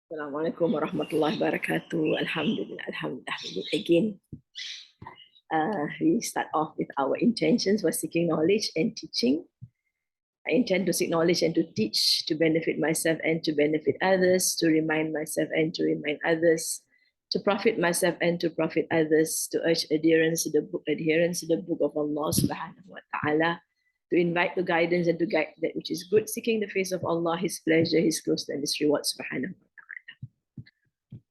Assalamualaikum warahmatullahi wabarakatuh. Alhamdulillah, alhamdulillah. Again, we start off with our intentions for seeking knowledge and teaching. I intend to seek knowledge and to teach, to benefit myself and to benefit others, to remind myself and to remind others, to profit myself and to profit others, to urge adherence to the book of Allah subhanahu wa ta'ala, to invite to guidance and to guide that which is good, seeking the face of Allah, His pleasure, His closeness, and His reward subhanahu wa ta'ala.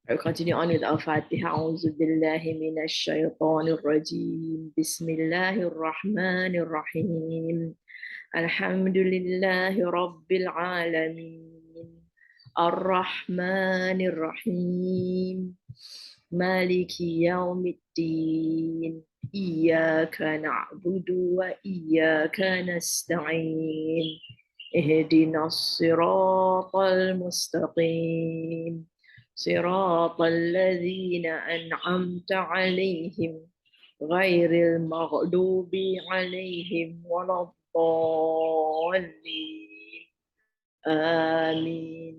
I'll continue on with our Fatiha. أعوذ بالله من الشيطان الرجيم. بسم الله الرحمن الرحيم. الحمد لله رب العالمين. الرحمن الرحيم. مالك يوم الدين. إياك نعبد وإياك نستعين. اهدنا الصراط المستقيم. صراط الذين أنعمت عليهم غير المغضوب عليهم ولا الضالين آمين.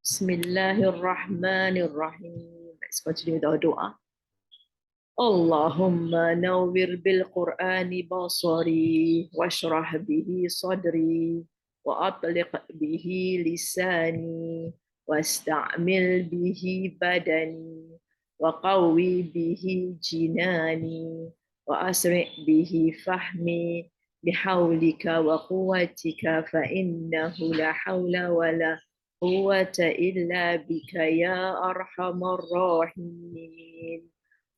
بسم الله الرحمن الرحيم. Let's continue with our dua. اللهم نور بالقرآن بصري واشرح به صدري وأطلق به لساني واستعمل به بدني وقوي به جناني وأسرع به فهمي بحولك وقوتك فإنه لا حول ولا قوة إلا بك يا أرحم الراحمين.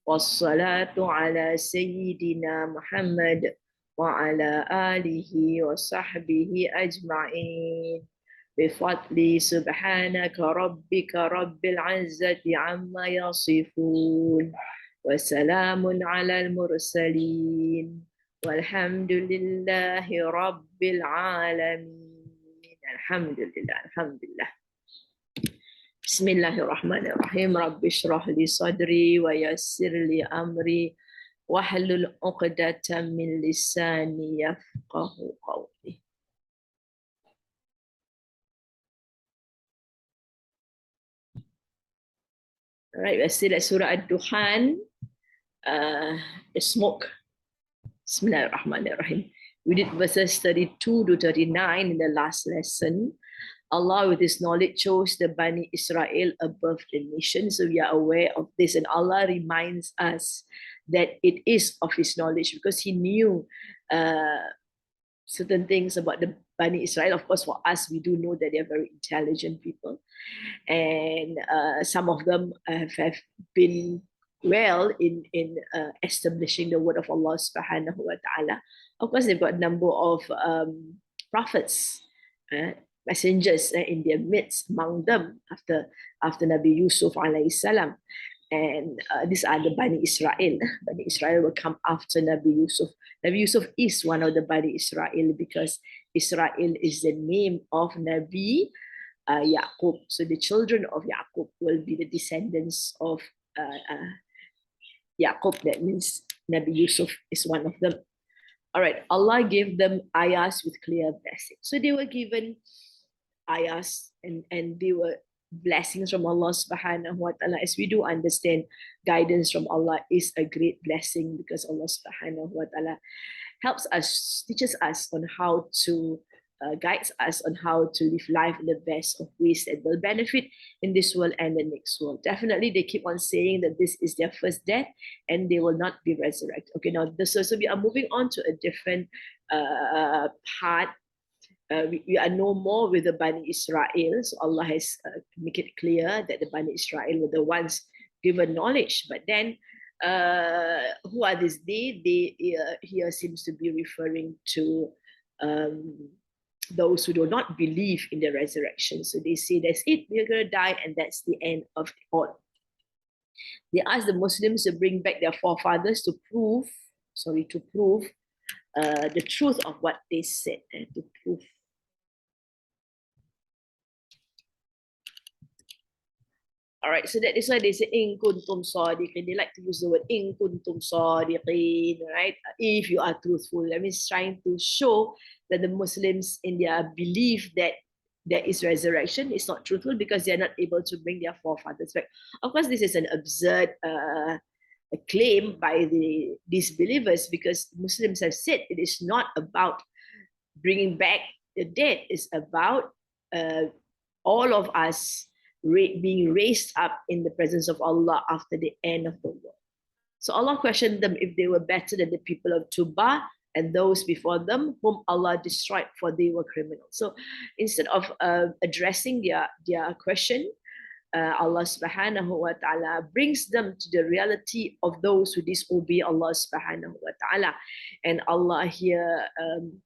والصلاة على سيدنا محمد وعلى آله وصحبه أجمعين بفضل سبحانك ربك رب العزة عما يصفون وسلام على المرسلين والحمد لله رب العالمين. الحمد لله الحمد لله. بسم الله الرحمن الرحيم. رب اشرح لي صدري ويسر لي أمري واحلل عقدة من لساني يفقه قولي. Alright, we're still at Surah Ad-Dukhan, the smoke. Bismillahirrahmanirrahim. We did verses 32 to 39 in the last lesson. Allah, with His knowledge, chose the Bani Israel above the nation. So we are aware of this. And Allah reminds us that it is of His knowledge because He knew certain things about the Bani Israel. Of course, for us, we do know that they're very intelligent people. And some of them have been well in establishing the word of Allah subhanahu wa ta'ala. Of course, they've got a number of prophets, messengers in their midst among them after Nabi Yusuf alayhi salam. And these are the Bani Israel. Bani Israel will come after Nabi Yusuf. Nabi Yusuf is one of the Bani Israel because Israel is the name of Nabi Yaqub. So the children of Yaqub will be the descendants of Yaqub. That means Nabi Yusuf is one of them. All right, Allah gave them ayahs with clear blessings. So they were given ayahs and they were blessings from Allah subhanahu wa ta'ala. As we do understand, guidance from Allah is a great blessing because Allah subhanahu wa ta'ala helps us, teaches us on how to guides us on how to live life in the best of ways that will benefit in this world and the next world. Definitely, they keep on saying that this is their first death and they will not be resurrected. Okay, now so we are moving on to a different part. We are no more with the Bani Israel. So Allah has make it clear that the Bani Israel were the ones given knowledge. But then, who are these they? They here seems to be referring to those who do not believe in the resurrection. So they say that's it, we're going to die, and that's the end of it all. They ask the Muslims to bring back their forefathers to prove the truth of what they said, and to prove. All right, so that is why they say in kuntum sadiqin. They like to use the word in kuntum sadiqin, right? If you are truthful. That means trying to show that the Muslims in their belief that there is resurrection is not truthful because they're not able to bring their forefathers back. Of course, this is an absurd claim by the disbelievers because Muslims have said it is not about bringing back the dead, it's about all of us being raised up in the presence of Allah after the end of the world. So Allah questioned them if they were better than the people of Tuba and those before them, whom Allah destroyed, for they were criminals. So instead of addressing their question, Allah subhanahu wa ta'ala brings them to the reality of those who disobey Allah subhanahu wa ta'ala. And Allah here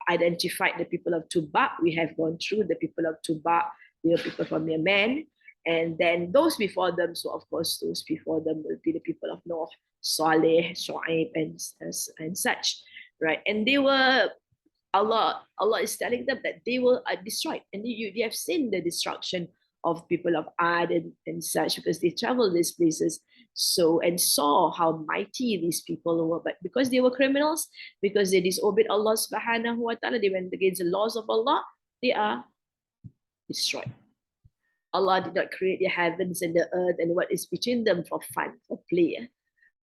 identified the people of Tuba. We have gone through the people of Tuba, they were people from Yemen. And then those before them, so of course, those before them will be the people of Noah, Saleh, Shu'aib, and such, right? And they were, Allah is telling them that they were destroyed. And you have seen the destruction of people of Ad and such because they traveled these places and saw how mighty these people were. But because they were criminals, because they disobeyed Allah subhanahu wa ta'ala, they went against the laws of Allah, they are destroyed. Allah did not create the heavens and the earth and what is between them for fun, for play.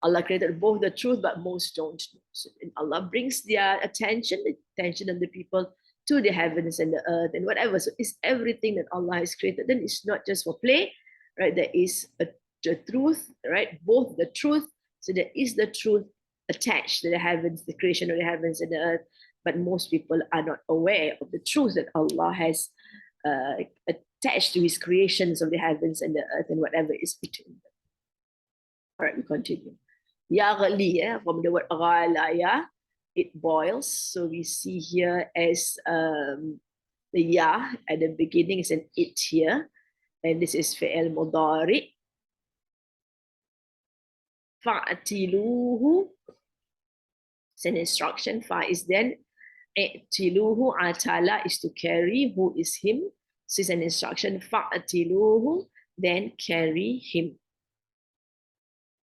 Allah created both the truth, but most don't. So Allah brings their attention, the attention of the people to the heavens and the earth and whatever. So it's everything that Allah has created. Then it's not just for play, right? There is the truth, right? Both the truth. So there is the truth attached to the heavens, the creation of the heavens and the earth. But most people are not aware of the truth that Allah has attached to His creations of the heavens and the earth and whatever is between them. All right, we continue. Yaghli, from the word ghalaya, it boils. So we see here as the ya at the beginning is an it here. And this is fi'al mudari. Fa'atiluhu. It's an instruction. Fa is then i'tiluhu. Atala is to carry. Who is him? So it's an instruction. Fa'atiluhu. Then carry him.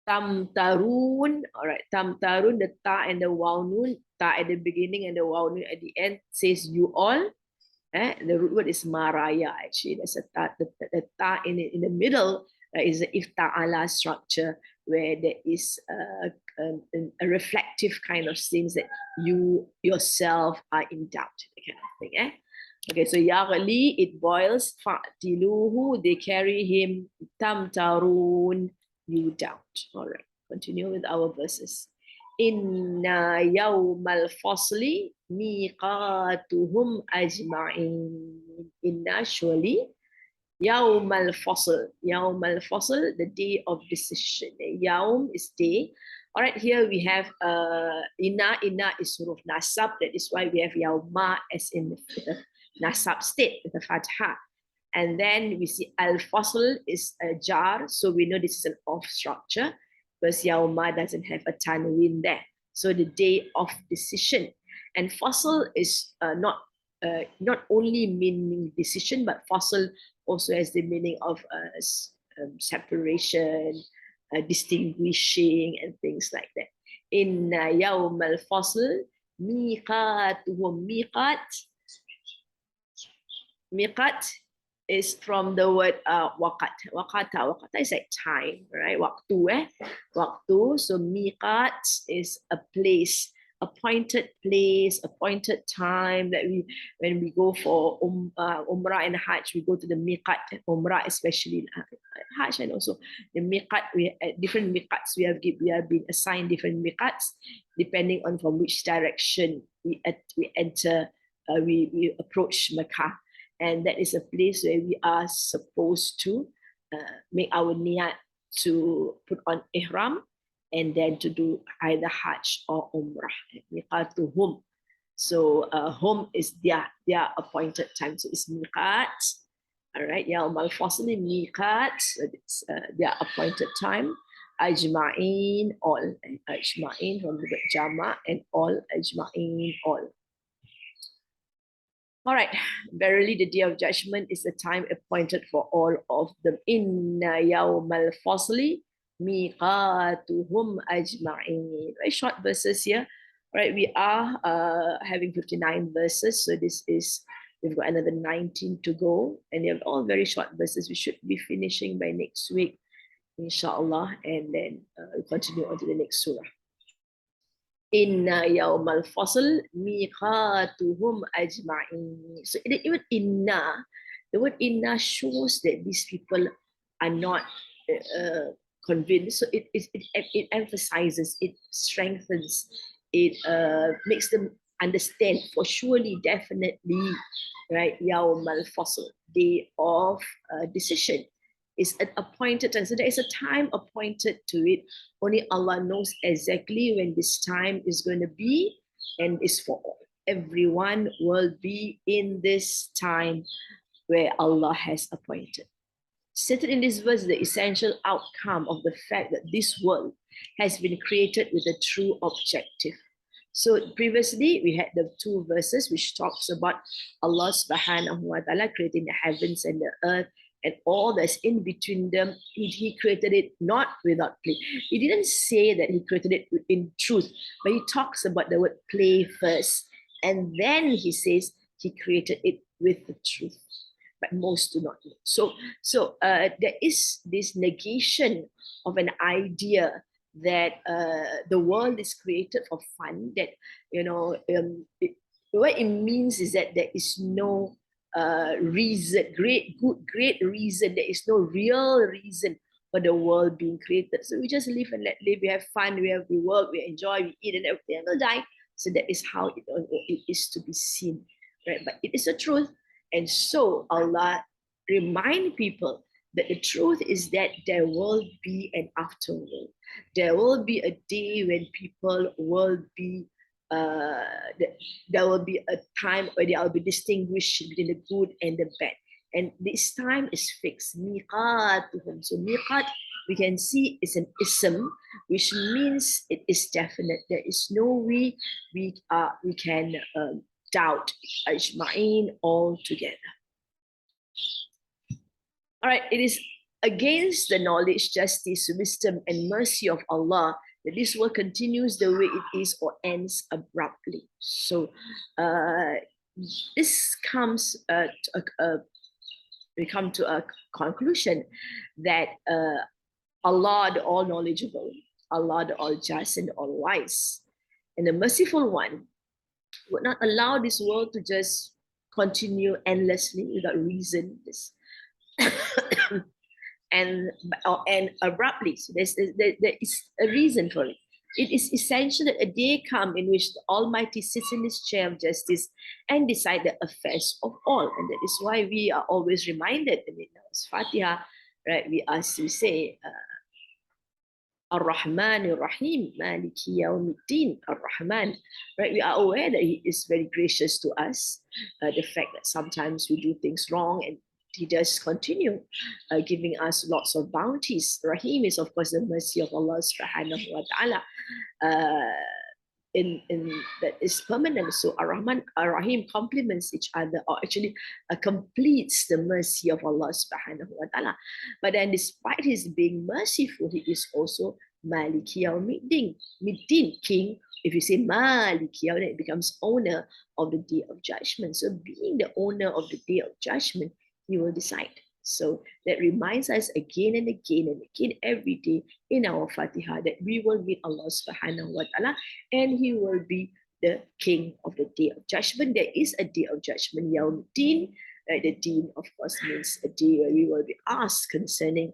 Tamtarun, all right, tamtarun, the ta and the waw nun, ta at the beginning and the waw nun at the end says you all. The root word is maraya, actually. There's a ta, the ta in the middle is the ifta'ala structure where there is a reflective kind of things that you yourself are in doubt, that kind of thing. Okay, so yaghli, it boils, fa'tiluhu, they carry him, tamtarun, you doubt. All right, continue with our verses. Inna yawmal fasli miqatuhum ajma'in. Inna, surely, yawmal fasl. Yawmal fasl, the day of decision. Yawm is day. All right, here we have inna. Inna is huruf nasab. That is why we have yawma as in the nasab state with the fatha. And then we see al-fasl is a jar. So we know this is an off structure because yawma doesn't have a tanween there. So the day of decision. And fasl is not only meaning decision, but fasl also has the meaning of separation, distinguishing, and things like that. Inna yawm al-fasl miqatuhum. Miqat is from the word waqat. Waqata is like time, right? Waktu, waktu. So miqat is a place, appointed place, appointed time that when we go for umrah and hajj, we go to the miqat. Umrah especially hajj, and also the miqat. We at different miqats we have been assigned different miqats depending on from which direction we enter. We approach Mecca. And that is a place where we are supposed to make our niyat to put on ihram and then to do either hajj or umrah. Miqatuhum. So hum is their appointed time. So it's miqat. All right. Yawm al-fasli miqat. It's their appointed time. Ajma'in, all. Ajma'in from the jama, and all. Ajma'in, all. All right, verily the day of judgment is the time appointed for all of them. Inna yawmal fasli miqatuhum ajma'in. Very short verses here. All right, we are having 59 verses. So this is We've got another 19 to go, and they're all very short verses. We should be finishing by next week, inshallah, and then we'll continue on to the next surah. Inna yawmal fasl miqatuhum ajma'in. So even inna, the word inna shows that these people are not convinced. So it emphasizes, it strengthens, it makes them understand for surely, definitely, right? Yawmal fasl, day of decision, is an appointed time. So there is a time appointed to it. Only Allah knows exactly when this time is going to be, and is for all. Everyone will be in this time where Allah has appointed. Stated in this verse, the essential outcome of the fact that this world has been created with a true objective. So previously we had the two verses which talks about Allah subhanahu wa ta'ala creating the heavens and the earth and all that's in between them. He created it not without play. He didn't say that he created it in truth, but he talks about the word play first. And then he says he created it with the truth. But most do not know. So there is this negation of an idea that the world is created for fun, that, what it means is that there is no reason, great reason. There is no real reason for the world being created. So we just live and let live. We have fun, we work, we enjoy, we eat and everything, and we'll die. So that is how it is to be seen, right? But it is a truth. And so Allah remind people that the truth is that there will be an afterworld. There will be a day when people will be, there will be a time where they will be distinguished between the good and the bad. And this time is fixed. Miqatuhum. So miqat, we can see, is an ism, which means it is definite. There is no way we can doubt ajma'in altogether. All right, it is against the knowledge, justice, wisdom, and mercy of Allah that this world continues the way it is or ends abruptly. So this comes we come to a conclusion that Allah, the all knowledgeable, Allah, the all just and all wise, and the merciful one, would not allow this world to just continue endlessly without reason. and abruptly. So there is a reason for it. It is essential that a day come in which the Almighty sits in his chair of justice and decide the affairs of all. And that is why we are always reminded in the Fatiha, right? We say, Ar-Rahman Ar-Rahim, Maliki Yawmiddin, Ar-Rahman. Right? We are aware that he is very gracious to us. The fact that sometimes we do things wrong, and he does continue giving us lots of bounties. Rahim is, of course, the mercy of Allah subhanahu wa ta'ala. In that is permanent. So Ar-Rahman, Ar-Rahim complements each other, or actually completes the mercy of Allah subhanahu wa ta'ala. But then despite his being merciful, he is also Maliki Yawmiddin, Middin, king. If you say Maliki Yawmiddin, it becomes owner of the day of judgment. So being the owner of the day of judgment, he will decide. So that reminds us again and again and again every day in our Fatiha that we will meet Allah subhanahu wa ta'ala, and he will be the king of the day of judgment. There is a day of judgment, Yawmiddin. The deen, of course, means a day where we will be asked concerning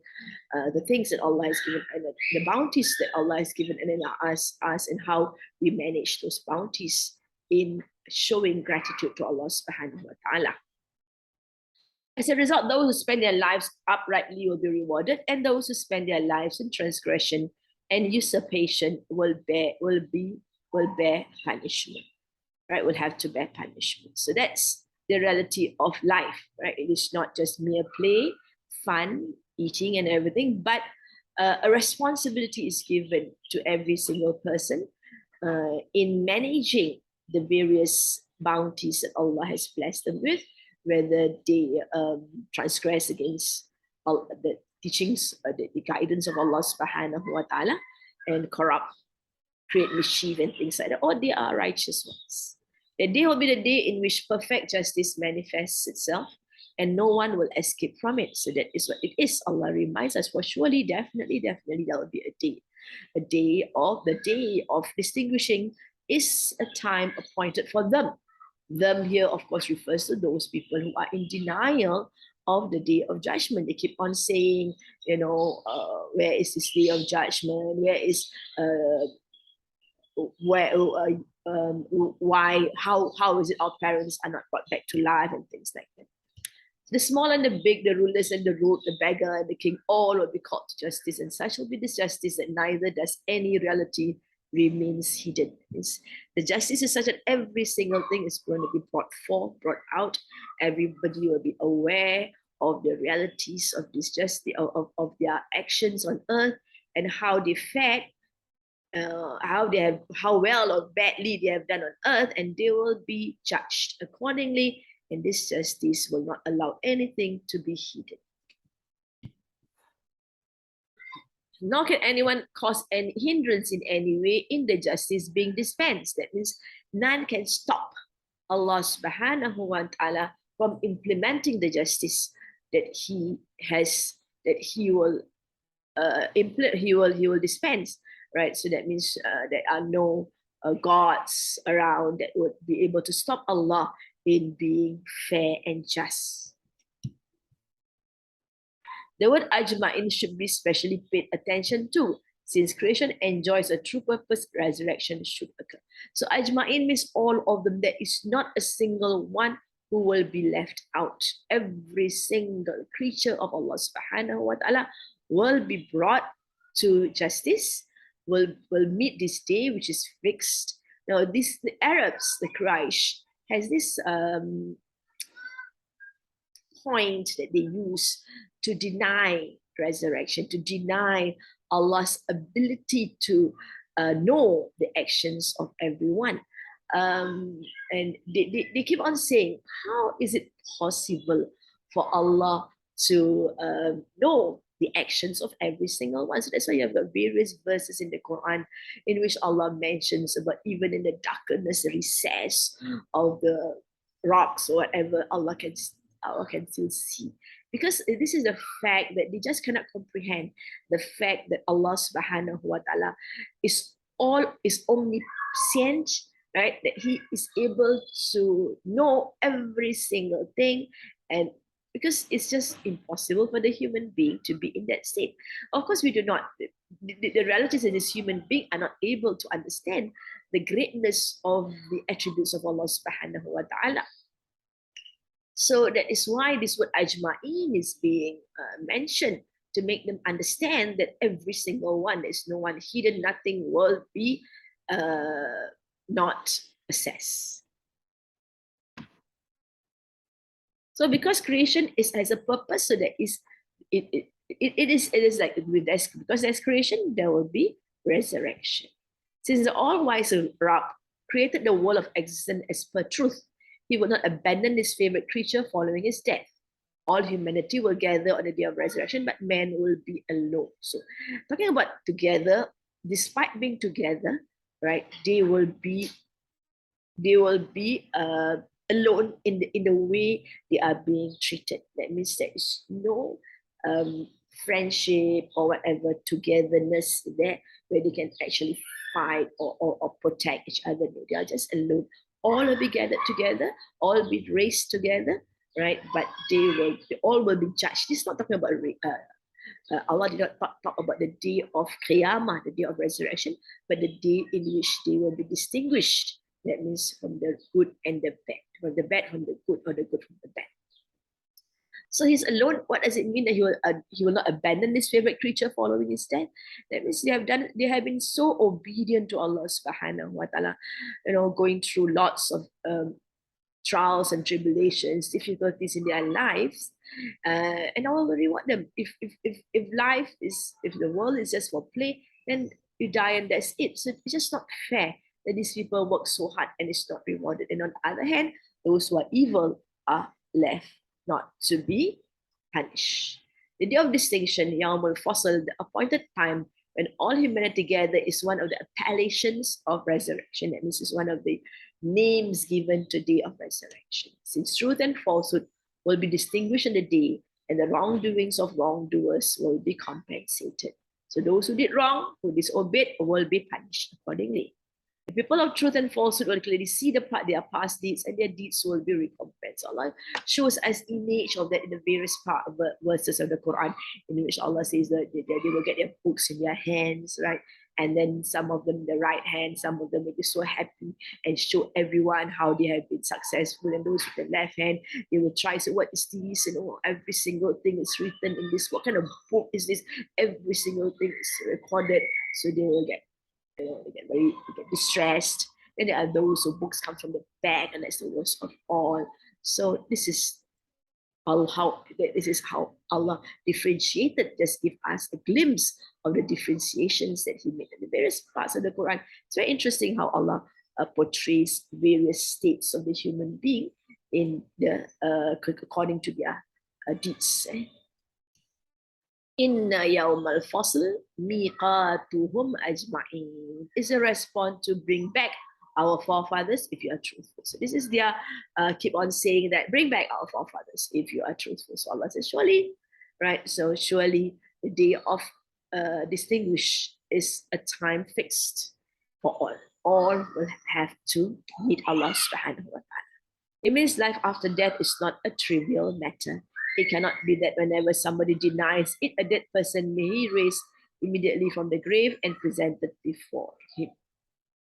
the things that Allah has given and the bounties that Allah has given, and then ask us and how we manage those bounties in showing gratitude to Allah subhanahu wa ta'ala. As a result, those who spend their lives uprightly will be rewarded, and those who spend their lives in transgression and usurpation will bear punishment. Right? Will have to bear punishment. So that's the reality of life. Right? It is not just mere play, fun, eating, and everything, but a responsibility is given to every single person in managing the various bounties that Allah has blessed them with, whether they transgress against the teachings, the guidance of Allah subhanahu wa ta'ala, and corrupt, create mischief and things like that, or they are righteous ones. The day will be the day in which perfect justice manifests itself and no one will escape from it. So that is what it is. Allah reminds us, for surely, definitely, definitely, there will be a day. The day of distinguishing is a time appointed for them. Them here, of course, refers to those people who are in denial of the day of judgment. They keep on saying, where is this day of judgment? Where is where why how is it our parents are not brought back to life and things like that. The small and the big, the rulers and the rude, the beggar and the king, all will be called to justice, and such will be this justice that neither does any reality remains hidden. The justice is such that every single thing is going to be brought forth, brought out. Everybody will be aware of the realities of this justice, of their actions on earth and how they fared, how well or badly they have done on earth, and they will be judged accordingly. And this justice will not allow anything to be hidden. Nor can anyone cause any hindrance in any way in the justice being dispensed. That means none can stop Allah subhanahu wa ta'ala from implementing the justice that he has, that he will he will dispense, right? So that means there are no gods around that would be able to stop Allah in being fair and just. The word ajma'in should be specially paid attention to. Since creation enjoys a true purpose, resurrection should occur. So ajma'in means all of them. There is not a single one who will be left out. Every single creature of Allah subhanahu wa ta'ala will be brought to justice, will meet this day which is fixed. Now, the Arabs, the Quraysh, has this point that they use to deny resurrection, to deny Allah's ability to know the actions of everyone. And they keep on saying, how is it possible for Allah to know the actions of every single one? So that's why you have got various verses in the Quran in which Allah mentions about even in the darkness, recess of the rocks or whatever, Allah can still see. Because this is the fact that they just cannot comprehend the fact that Allah subhanahu wa ta'ala is omniscient, right? That he is able to know every single thing, and because it's just impossible for the human being to be in that state. Of course, we do not, the relatives of this human being are not able to understand the greatness of the attributes of Allah subhanahu wa ta'ala. So that is why this word ajma'in is being mentioned, to make them understand that every single one, there's no one hidden, nothing will be not assessed. So because creation has a purpose, so that it is like with this, because there's creation, there will be resurrection. Since the all-wise Rabb created the world of existence as per truth, he will not abandon his favorite creature following his death. All humanity will gather on the day of resurrection, but man will be alone. So talking about together, despite being together, right, they will be alone in the way they are being treated. That means there is no friendship or whatever togetherness there where they can actually fight or protect each other. No, they are just alone. All will be gathered together, all be raised together, right? But they all will be judged. This is not talking about Allah did not talk about the day of Qiyamah, the day of resurrection, but the day in which they will be distinguished. That means from the good and the bad, from the bad from the good, or the good from the bad. So he's alone. What does it mean that he will not abandon his favorite creature following his death? That means they have been so obedient to Allah subhanahu wa ta'ala, going through lots of trials and tribulations, difficulties in their lives, and Allah will reward them. If the world is just for play, then you die and that's it. So it's just not fair that these people work so hard and it's not rewarded. And on the other hand, those who are evil are left not to be punished. The day of distinction, Yawmul Fasl, the appointed time when all humanity together, is one of the appellations of resurrection. That means it's one of the names given to the day of resurrection. Since truth and falsehood will be distinguished in the day, and the wrongdoings of wrongdoers will be compensated. So those who did wrong, who disobeyed, will be punished accordingly. The people of truth and falsehood will clearly see their past deeds, and their deeds will be recompensed. Allah shows us image of that in the various verses of the Quran, in which Allah says that they will get their books in their hands, right? And then some of them the right hand, some of them will be so happy and show everyone how they have been successful. And those with the left hand, they will try, so what is this? And every single thing is written in this. What kind of book is this? Every single thing is recorded. So they will get they get distressed. Then there are those whose books come from the back, and that's the worst of all. So this is how Allah differentiated. Just give us a glimpse of the differentiations that He made in the various parts of the Quran. It's very interesting how Allah portrays various states of the human being in the according to their deeds. Inna yawmal fasl miqatuhum ajma'in is a response to bring back our forefathers if you are truthful. So this is their keep on saying that bring back our forefathers if you are truthful. So Allah says surely, right? So surely the day of distinguish is a time fixed for all. All will have to meet Allah subhanahu wa ta'ala. It means life after death is not a trivial matter. It cannot be that whenever somebody denies it, a dead person may be raised immediately from the grave and presented before him.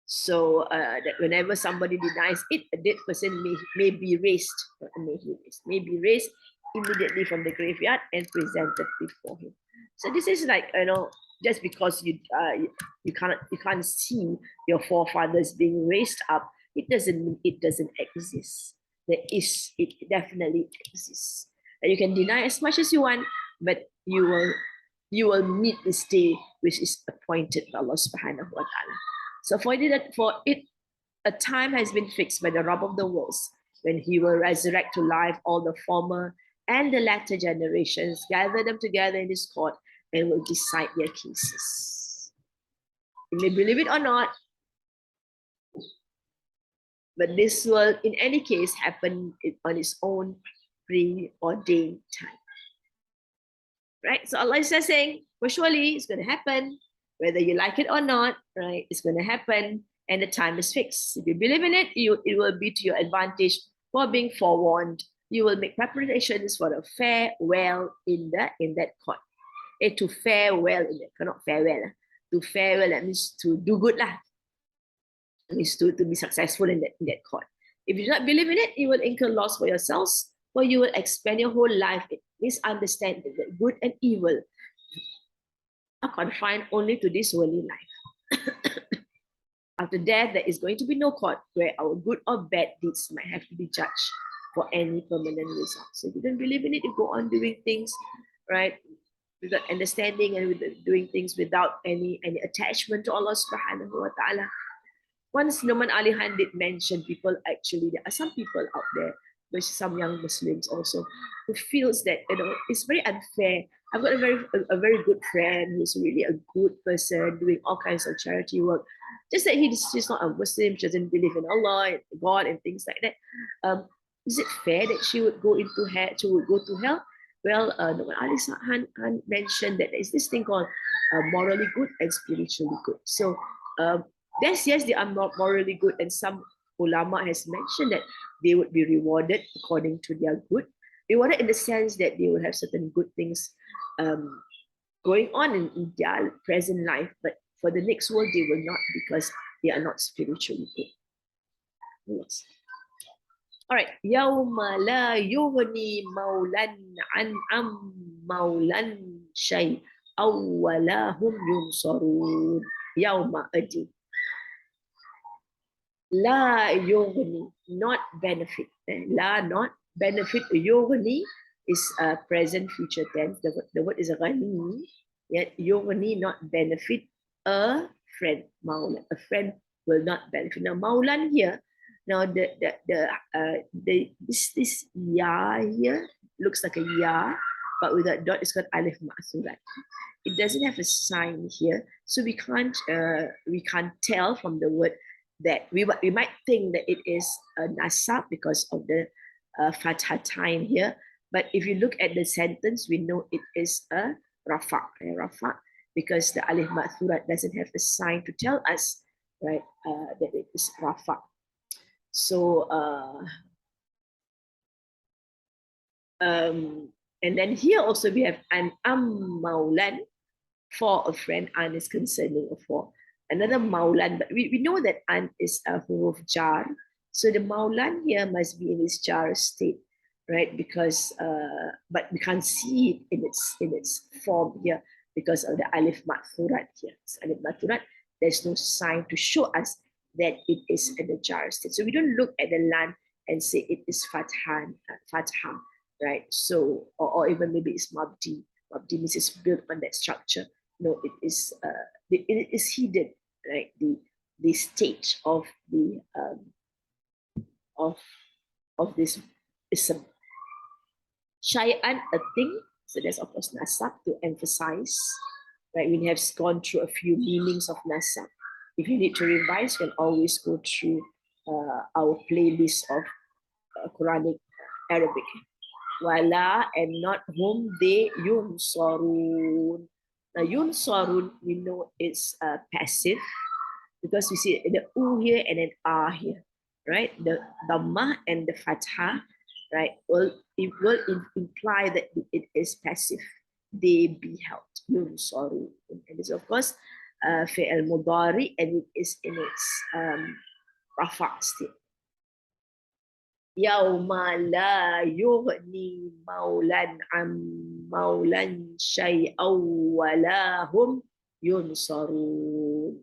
So that whenever somebody denies it, a dead person may be raised immediately from the graveyard and presented before him. So this is like, just because you can't see your forefathers being raised up, it doesn't mean it doesn't exist. It definitely exists. You can deny as much as you want, but you will meet this day which is appointed by Allah subhanahu wa ta'ala. So for it, a time has been fixed by the Rabb of the worlds when He will resurrect to life all the former and the latter generations, gather them together in His court, and will decide their cases. You may believe it or not, but this will, in any case, happen on its own preordained time. Right? So Allah is just saying, well, surely it's going to happen, whether you like it or not, right? It's going to happen, and the time is fixed. If you believe in it, it will be to your advantage for being forewarned. You will make preparations for a farewell in that court. To fare well in that, not farewell. To fare well, that means to do good lah. That means to be successful in that court. If you do not believe in it, you will incur loss for yourselves, for you will expend your whole life in misunderstanding that good and evil are confined only to this worldly life. After death, there is going to be no court where our good or bad deeds might have to be judged for any permanent result. So if you don't believe in it, you go on doing things, right, without understanding and doing things without any attachment to Allah subhanahu wa ta'ala. Once Noman Ali Khan did mention there are some people out there, but some young Muslims also, who feels that it's very unfair. I've got a very good friend who's really a good person doing all kinds of charity work. Just that she's not a Muslim, she doesn't believe in Allah and God and things like that. Is it fair that she would go into hell? She would go to hell? Well, Noman Ali Khan mentioned that there's this thing called morally good and spiritually good. So yes, they are not morally good, and some ulama has mentioned that they would be rewarded according to their good. Rewarded in the sense that they will have certain good things going on in their present life, but for the next world they will not, because they are not spiritually good. Yes. All right. Yawma la yughni maulan an maulan shay awwalahum yunsarun. Yawma, a day. La yughni, not benefit. La, not benefit. Yughni is a present future tense. The word is ghani. Yet yughni, not benefit a friend. Maulan, a friend will not benefit. Now maulan here. Now this ya here looks like a ya, but with a dot it's called alif ma'surat. It doesn't have a sign here, so we can't tell from the word that we might think that it is a nasab because of the fathatain here, but if you look at the sentence, we know it is a rafa, because the alif ma'thurat doesn't have a sign to tell us, right, that it is rafa. So, and then here also we have an maulan for a friend. An is concerning for another maulan, but we know that an is a huruf jar. So the maulan here must be in its jar state, right? Because but we can't see it in its form here because of the alif ma'thurat here. So alif ma'thurat, there's no sign to show us that it is in the jar state. So we don't look at the lan and say it is fatha, right? So or even maybe it's mabdi. Mabdi means it's built on that structure. No, it is hidden, right? The stage of the of of this ism. Shay'an, a thing. So that's of course nasab to emphasize, right? We have gone through a few meanings of nasab. If you need to revise, you can always go through our playlist of Quranic Arabic. Wala, and not whom they yunsarun. Now yunsarun, we know it's passive because we see the u here and an a here, right? The dhammah and the fathah, right? It will imply that it is passive. They be helped. Yunsarun. And this, of course, fi'al mudari, and it is in its rafa state. Yauma la yughni maulan am maulan shay'aw wa la hum yunsarun.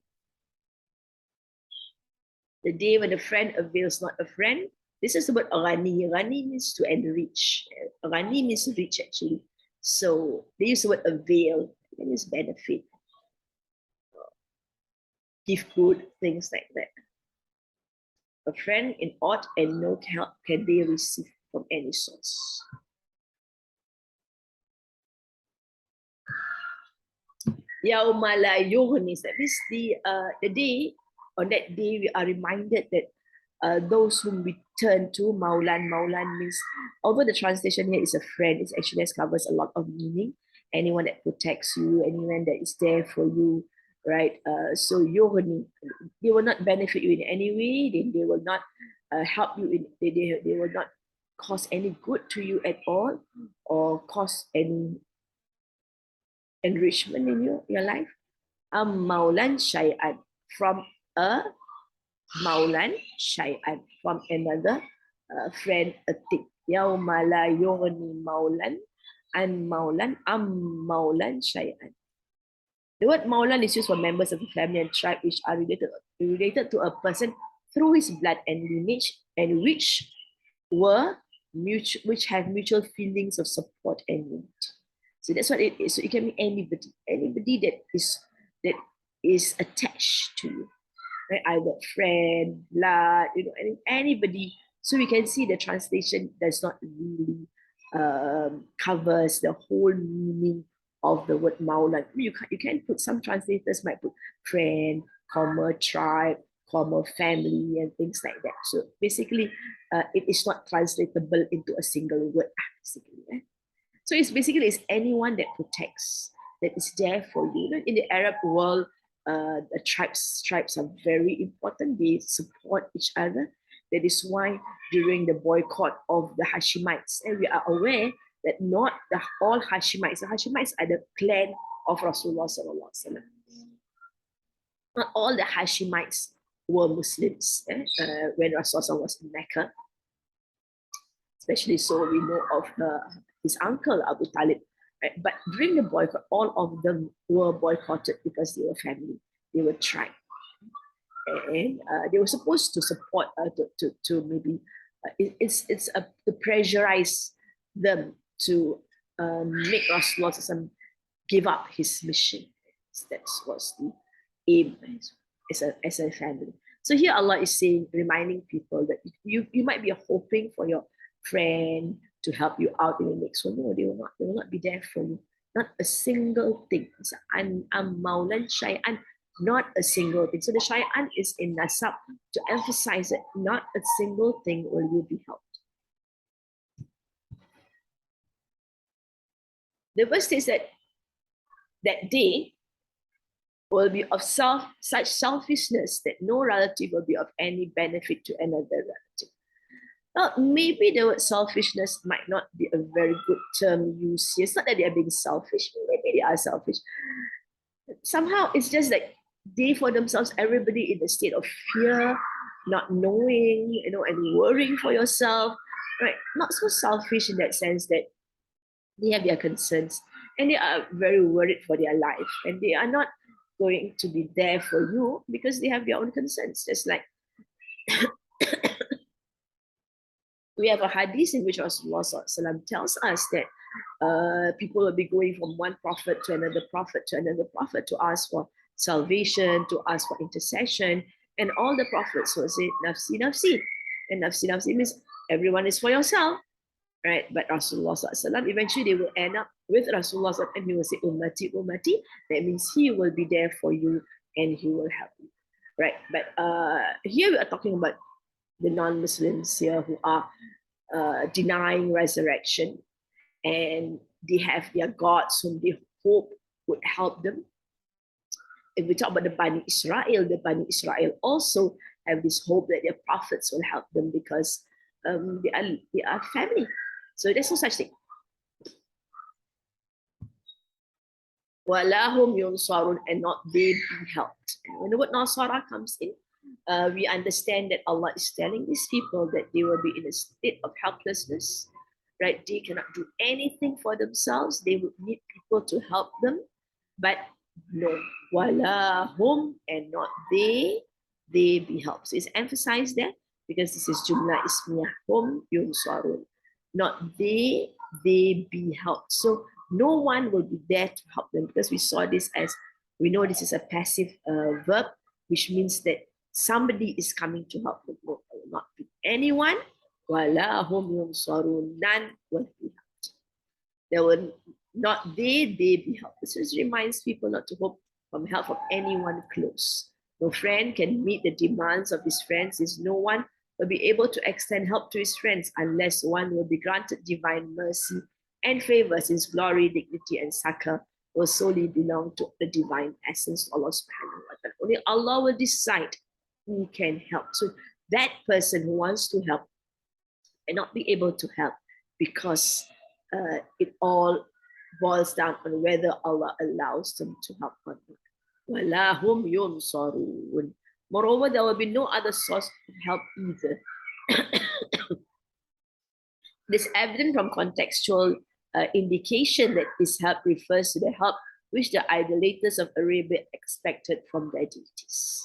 The day when a friend avails not a friend. This is the word ghani. Ghani means to enrich. Ghani means rich actually. So they use the word avail. That means benefit. Give good, things like that. A friend in aught and no help can they receive from any source. Yauma la yughni. That means the day, on that day, we are reminded that those whom we turn to, Maulan. Maulan means, although the translation here is a friend, it actually covers a lot of meaning. Anyone that protects you, anyone that is there for you, right? So yughni, they will not benefit you in any way. They will not help you in. They will not cause any good to you at all, or cause any enrichment in your life. Maulan shay'an, from a maulan shay'an, from another friend, a thing. Yawma la yughni maulan an maulan maulan shay'an. The word maulan is used for members of a family and tribe which are related to a person through his blood and lineage, and which have mutual feelings of support and unity. So that's what it is. So it can be anybody that is attached to you, right? Either friend, blood, anybody. So we can see the translation does not really covers the whole meaning of the word maulan. You can put, some translators might put friend, comma, tribe, comma, family, and things like that. So basically, it is not translatable into a single word. Basically, so it's anyone that protects, that is there for you. In the Arab world, the tribes are very important. They support each other. That is why during the boycott of the Hashemites, and we are aware that not all Hashemites. The Hashemites are the clan of Rasulullah sallallahu alaihi wasallam. Not all the Hashemites were Muslims when Rasulullah was in Mecca. Especially so, we know of his uncle Abu Talib. Right? But during the boycott, all of them were boycotted because they were family, they were tribe, and they were supposed to support to maybe to pressurize them to make Rasulullah give up his mission. That was the aim as a family. So here Allah is saying, reminding people that you might be hoping for your friend to help you out in the next one. No, they will not be there for you. Not a single thing. I'm maulan shay'an, Not a single thing. So the shay'an is in nasab to emphasize that not a single thing will you be helped. The verse says that that day will be of such selfishness that no relative will be of any benefit to another relative. Well, maybe the word selfishness might not be a very good term used here. It's not that they are being selfish, maybe they are selfish. Somehow it's just like they for themselves, everybody in a state of fear, not knowing, and worrying for yourself, right? Not so selfish in that sense that they have their concerns and they are very worried for their life and they are not going to be there for you because they have their own concerns. Just like we have a hadith in which Rasulullah tells us that people will be going from one prophet to another prophet to another prophet to ask for salvation, to ask for intercession. And all the prophets will say, nafsi, nafsi. And nafsi, nafsi means everyone is for yourself, right? But Rasulullah eventually they will end up with Rasulullah and he will say, ummati, ummati. That means he will be there for you and he will help you, right? But here we are talking about the non-Muslims here who are denying resurrection and they have their gods whom they hope would help them. If we talk about the Bani Israel also have this hope that their prophets will help them because they are family. So there's no such thing. Walahum yunsarun, and not they be helped. And when the word Nasara comes in, we understand that Allah is telling these people that they will be in a state of helplessness, right? They cannot do anything for themselves. They would need people to help them, but no, walahum, and not they be helped. So it's emphasized there because this is Jumla Ismiyah, hum yunsarun, not they be helped. So no one will be there to help them because we saw this as, we know this is a passive verb, which means that somebody is coming to help them. No, not be anyone. Walahum yunsarun, none will be helped. There will not they be helped. This just reminds people not to hope from help from anyone close. No friend can meet the demands of his friends, since no one will be able to extend help to his friends unless one will be granted divine mercy and favor, since glory, dignity, and succor will solely belong to the divine essence of Allah subhanahu wa ta'ala. Only Allah will decide who can help. So that person who wants to help and not be able to help because it all boils down on whether Allah allows them to help or not. Walahum yunsarun. Moreover, there will be no other source of help either. This evident from contextual indication that this help refers to the help which the idolaters of Arabia expected from their deities.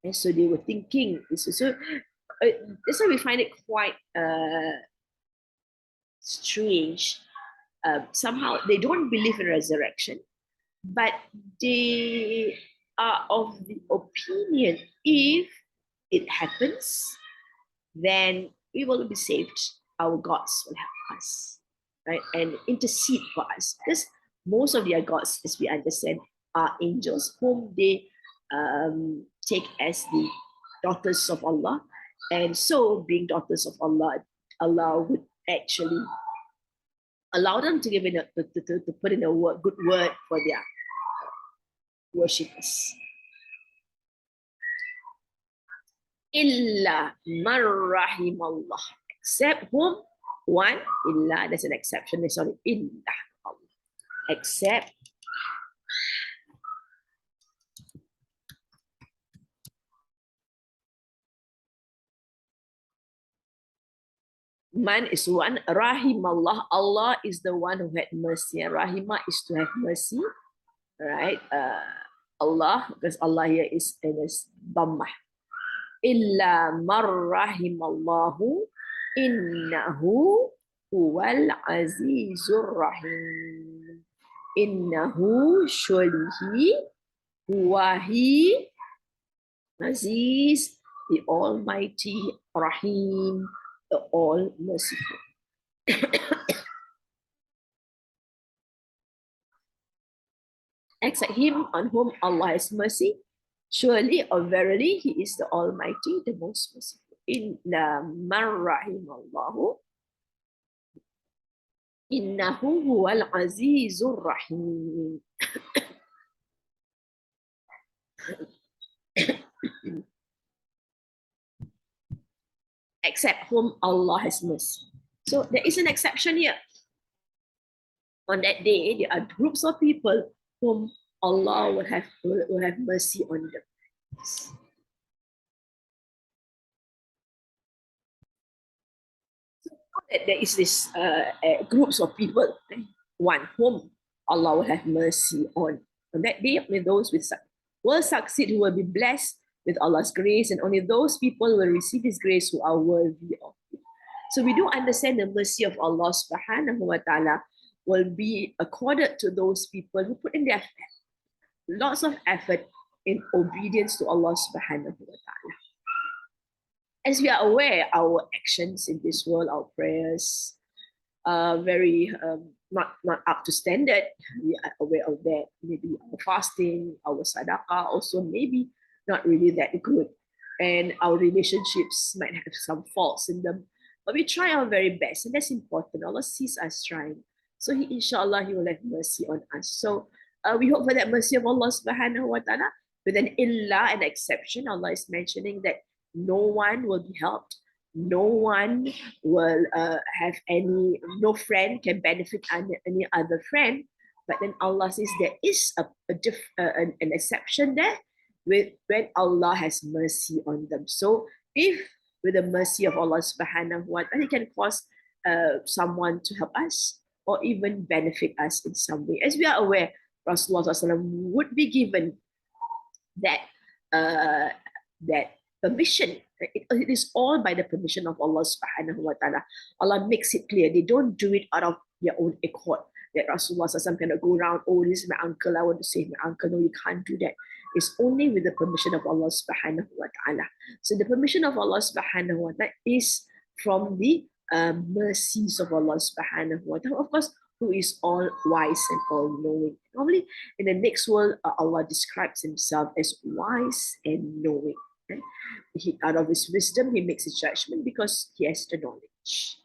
And so they were thinking this. So that's why we find it quite strange. Somehow they don't believe in resurrection, but they are of the opinion if it happens, then we will be saved. Our gods will help us, right? And intercede for us. Because most of their gods, as we understand, are angels whom they take as the daughters of Allah. And so, being daughters of Allah, Allah would actually allow them to give in to put in a good word for their worshippers. Illa man rahimallah, except whom? One, illa, there's an exception, sorry, illa, except man is one, rahimallah, Allah is the one who had mercy, and rahimah is to have mercy, right? Allah, because Allah here is in his dhammah. Illa man rahimallahu innahu huwal azizur rahim. Innahu, surely he, huwahi, Aziz, the Almighty, Rahim, the All Merciful. Except him on whom Allah has mercy, Surely or verily, He is the Almighty, the most merciful. Inna man rahimallahu, innahu huwal azizur rahim. Except whom Allah has mercy. So there is an exception here. On that day, there are groups of people whom Allah will have mercy on them. That there is this groups of people, one whom Allah will have mercy on. On that day, only those will succeed, who will be blessed with Allah's grace, and only those people will receive His grace who are worthy of it. So we do understand the mercy of Allah subhanahu wa ta'ala will be accorded to those people who put in their lots of effort in obedience to Allah subhanahu wa ta'ala. As we are aware, our actions in this world, our prayers, are very not up to standard. We are aware of that. Maybe our fasting, our sadaqah also maybe not really that good. And our relationships might have some faults in them. But we try our very best, and that's important. Allah sees us trying. So inshallah, He will have mercy on us. So we hope for that mercy of Allah subhanahu wa ta'ala. With an illa, an exception, Allah is mentioning that no one will be helped. No one will have no friend can benefit any other friend. But then Allah says there is an exception there when Allah has mercy on them. So if with the mercy of Allah subhanahu wa ta'ala, He can cause someone to help us or even benefit us in some way. As we are aware, Rasulullah would be given that that permission. It is all by the permission of Allah subhanahu wa ta'ala. Allah makes it clear. They don't do it out of their own accord. That Rasulullah cannot go around, oh, this is my uncle, I want to save my uncle. No, you can't do that. It's only with the permission of Allah subhanahu wa ta'ala. So the permission of Allah subhanahu wa ta'ala is from the mercies of Allah subhanahu wa ta'ala. Of course, who is all wise and all knowing. Normally, in the next world, Allah describes Himself as wise and knowing. Okay? Out of His wisdom, He makes a judgment because He has the knowledge.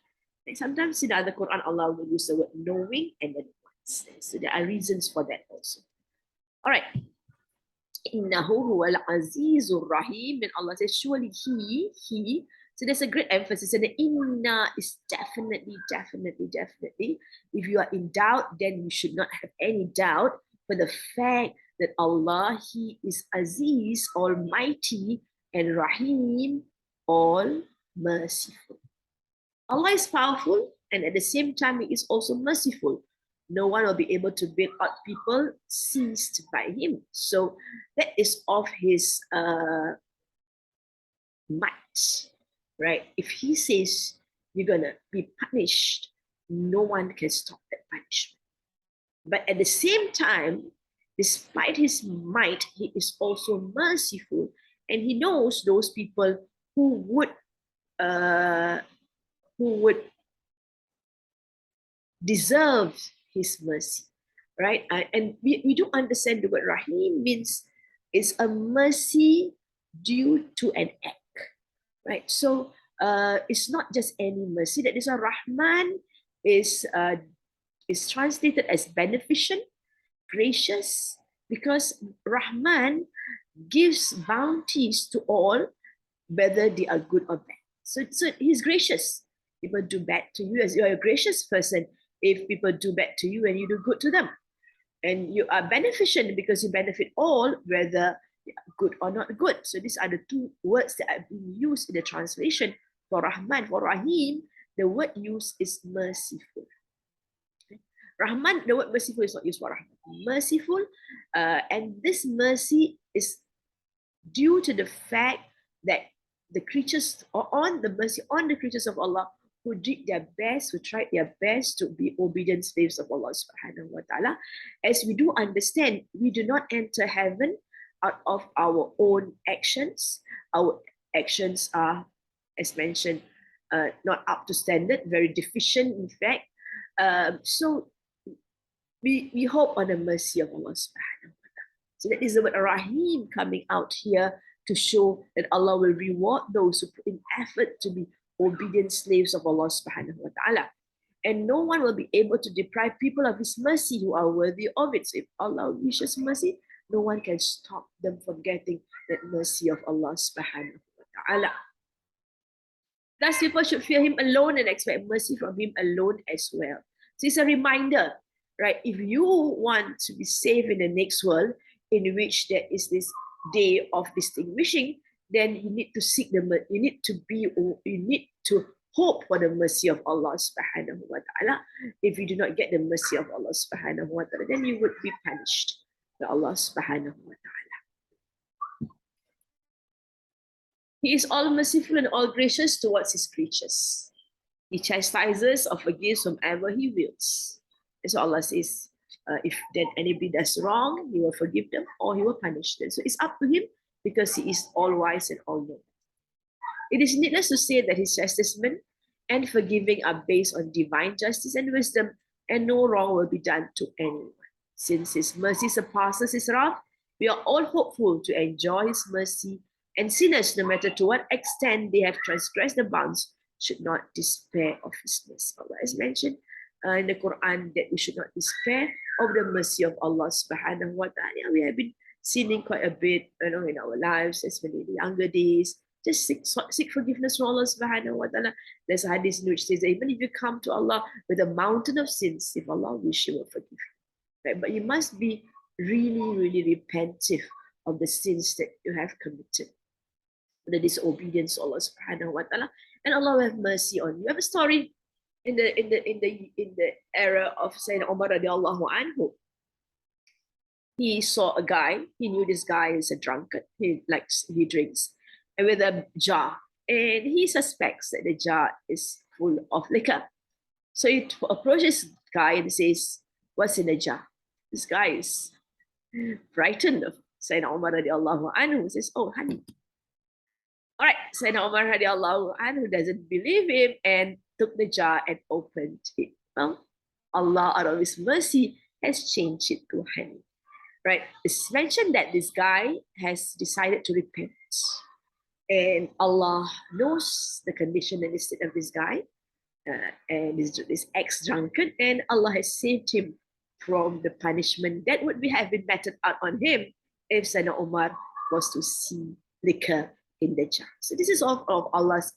And sometimes in the other Quran, Allah will use the word knowing and then wise. So there are reasons for that also. All right. Innahu huwal azizur rahim. And Allah says, surely He. So there's a great emphasis. And the inna is definitely. If you are in doubt, then you should not have any doubt for the fact that Allah, He is Aziz, Almighty, and Rahim, all merciful. Allah is powerful, and at the same time, He is also merciful. No one will be able to build out people seized by Him. So that is of His might, right? If He says you're gonna be punished, no one can stop that punishment. But at the same time, despite His might, He is also merciful, and He knows those people who would deserve His mercy, right? And we do understand the word Rahim means it's a mercy due to an act, right? So it's not just any mercy. That is a Rahman is translated as beneficent, gracious, because Rahman gives bounties to all, whether they are good or bad. So He's gracious. People do bad to you, as you're a gracious person. If people do bad to you and you do good to them, and you are beneficent because you benefit all, whether good or not good. So these are the two words that are being used in the translation for Rahman. For Rahim, the word used is merciful. Rahman, the word merciful is not used for Rahman. Merciful, and this mercy is due to the fact that the creatures, or on the mercy on the creatures of Allah, who did their best, who tried their best to be obedient slaves of Allah subhanahu wa ta'ala. As we do understand, we do not enter heaven out of our own actions. Our actions are, as mentioned, not up to standard, very deficient in fact. So we hope on the mercy of Allah subhanahu wa ta'ala. So that is the word Rahim coming out here to show that Allah will reward those who put in effort to be obedient slaves of Allah subhanahu wa ta'ala. And no one will be able to deprive people of His mercy who are worthy of it. So if Allah wishes mercy, no one can stop them from getting that mercy of Allah subhanahu wa ta'ala. Thus, people should fear Him alone and expect mercy from Him alone as well. So it's a reminder, right? If you want to be safe in the next world, in which there is this day of distinguishing, then you need to seek you need to hope for the mercy of Allah subhanahu wa ta'ala. If you do not get the mercy of Allah subhanahu wa ta'ala, then you would be punished by Allah subhanahu wa ta'ala. He is all merciful and all gracious towards His creatures. He chastises or forgives whomever He wills. That's what Allah says. If then anybody does wrong, He will forgive them or He will punish them. So it's up to Him because He is all wise and all knowing. It is needless to say that His chastisement and forgiving are based on divine justice and wisdom, and no wrong will be done to anyone. Since His mercy surpasses His wrath, we are all hopeful to enjoy His mercy, and sinners, no matter to what extent they have transgressed the bounds, should not despair of His mercy. Allah has mentioned in the Quran that we should not despair of the mercy of Allah subhanahu wa ta'ala. We have been sinning quite a bit, in our lives, especially in the younger days. Just seek forgiveness from Allah subhanahu wa ta'ala. There's a hadith in which says that even if you come to Allah with a mountain of sins, if Allah wish, He will forgive you. Right? But you must be really, really repentive of the sins that you have committed, the disobedience to Allah subhanahu wa ta'ala, and Allah will have mercy on you. You have a story in the era of Sayyidina Umar radiallahu anhu. He saw a guy, he knew this guy is a drunkard, he drinks, and with a jar, and he suspects that the jar is full of liquor. So he approaches this guy and says, "What's in the jar?" This guy is frightened of Sayyidina Umar radiallahu anhu, says, "Oh, honey." All right, Sayyidina Umar radiallahu anhu doesn't believe him and took the jar and opened it. Well, Allah, out of His mercy, has changed it to honey. Right? It's mentioned that this guy has decided to repent. And Allah knows the condition and the state of this guy and this ex-drunkard, and Allah has saved him from the punishment that would have been meted out on him if Sayyidina Umar was to see liquor in the jar. So this is all of Allah's,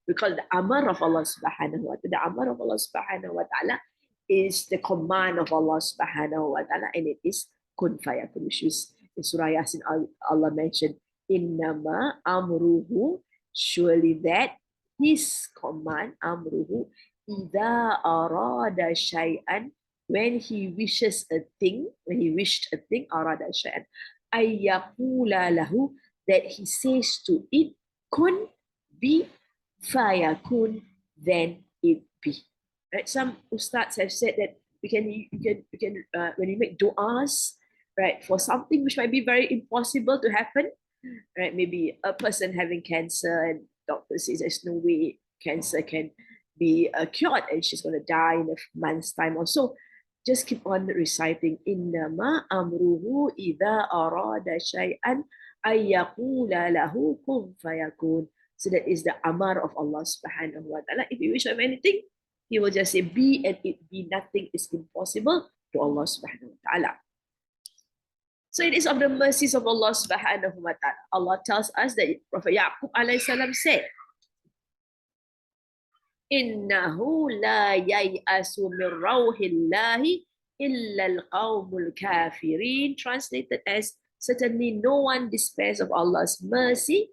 we call it the Amar of Allah subhanahu wa ta'ala. The Amar of Allah subhanahu wa ta'ala is the command of Allah subhanahu wa ta'ala, and it is kun fayakun, which is in Surah Yasin, Allah mentioned, Innama amruhu, surely that His command, amruhu, idha arada shay'an, when He wishes a thing, when He wished a thing, arada shay'an, ayyakula lahu, that He says to it, kun, be, fayakun, then it be. Right? Some ustads have said that we can when you make du'as, right, for something which might be very impossible to happen, right? Maybe a person having cancer and doctor says there's no way cancer can be cured and she's going to die in a month's time or so. Just keep on reciting, Innama amruhu idha arada shay'an ayyakula lahu kun fayakun. So that is the amar of Allah subhanahu wa ta'ala. If you wish of anything, He will just say be, and it be. Nothing is impossible to Allah subhanahu wa ta'ala. So it is of the mercies of Allah subhanahu wa ta'ala. Allah tells us that Prophet Yaqub alayhi salam said, Innahu la yay'asu min rawhillahi illa al-qawmul kafirin. Translated as, certainly no one despairs of Allah's mercy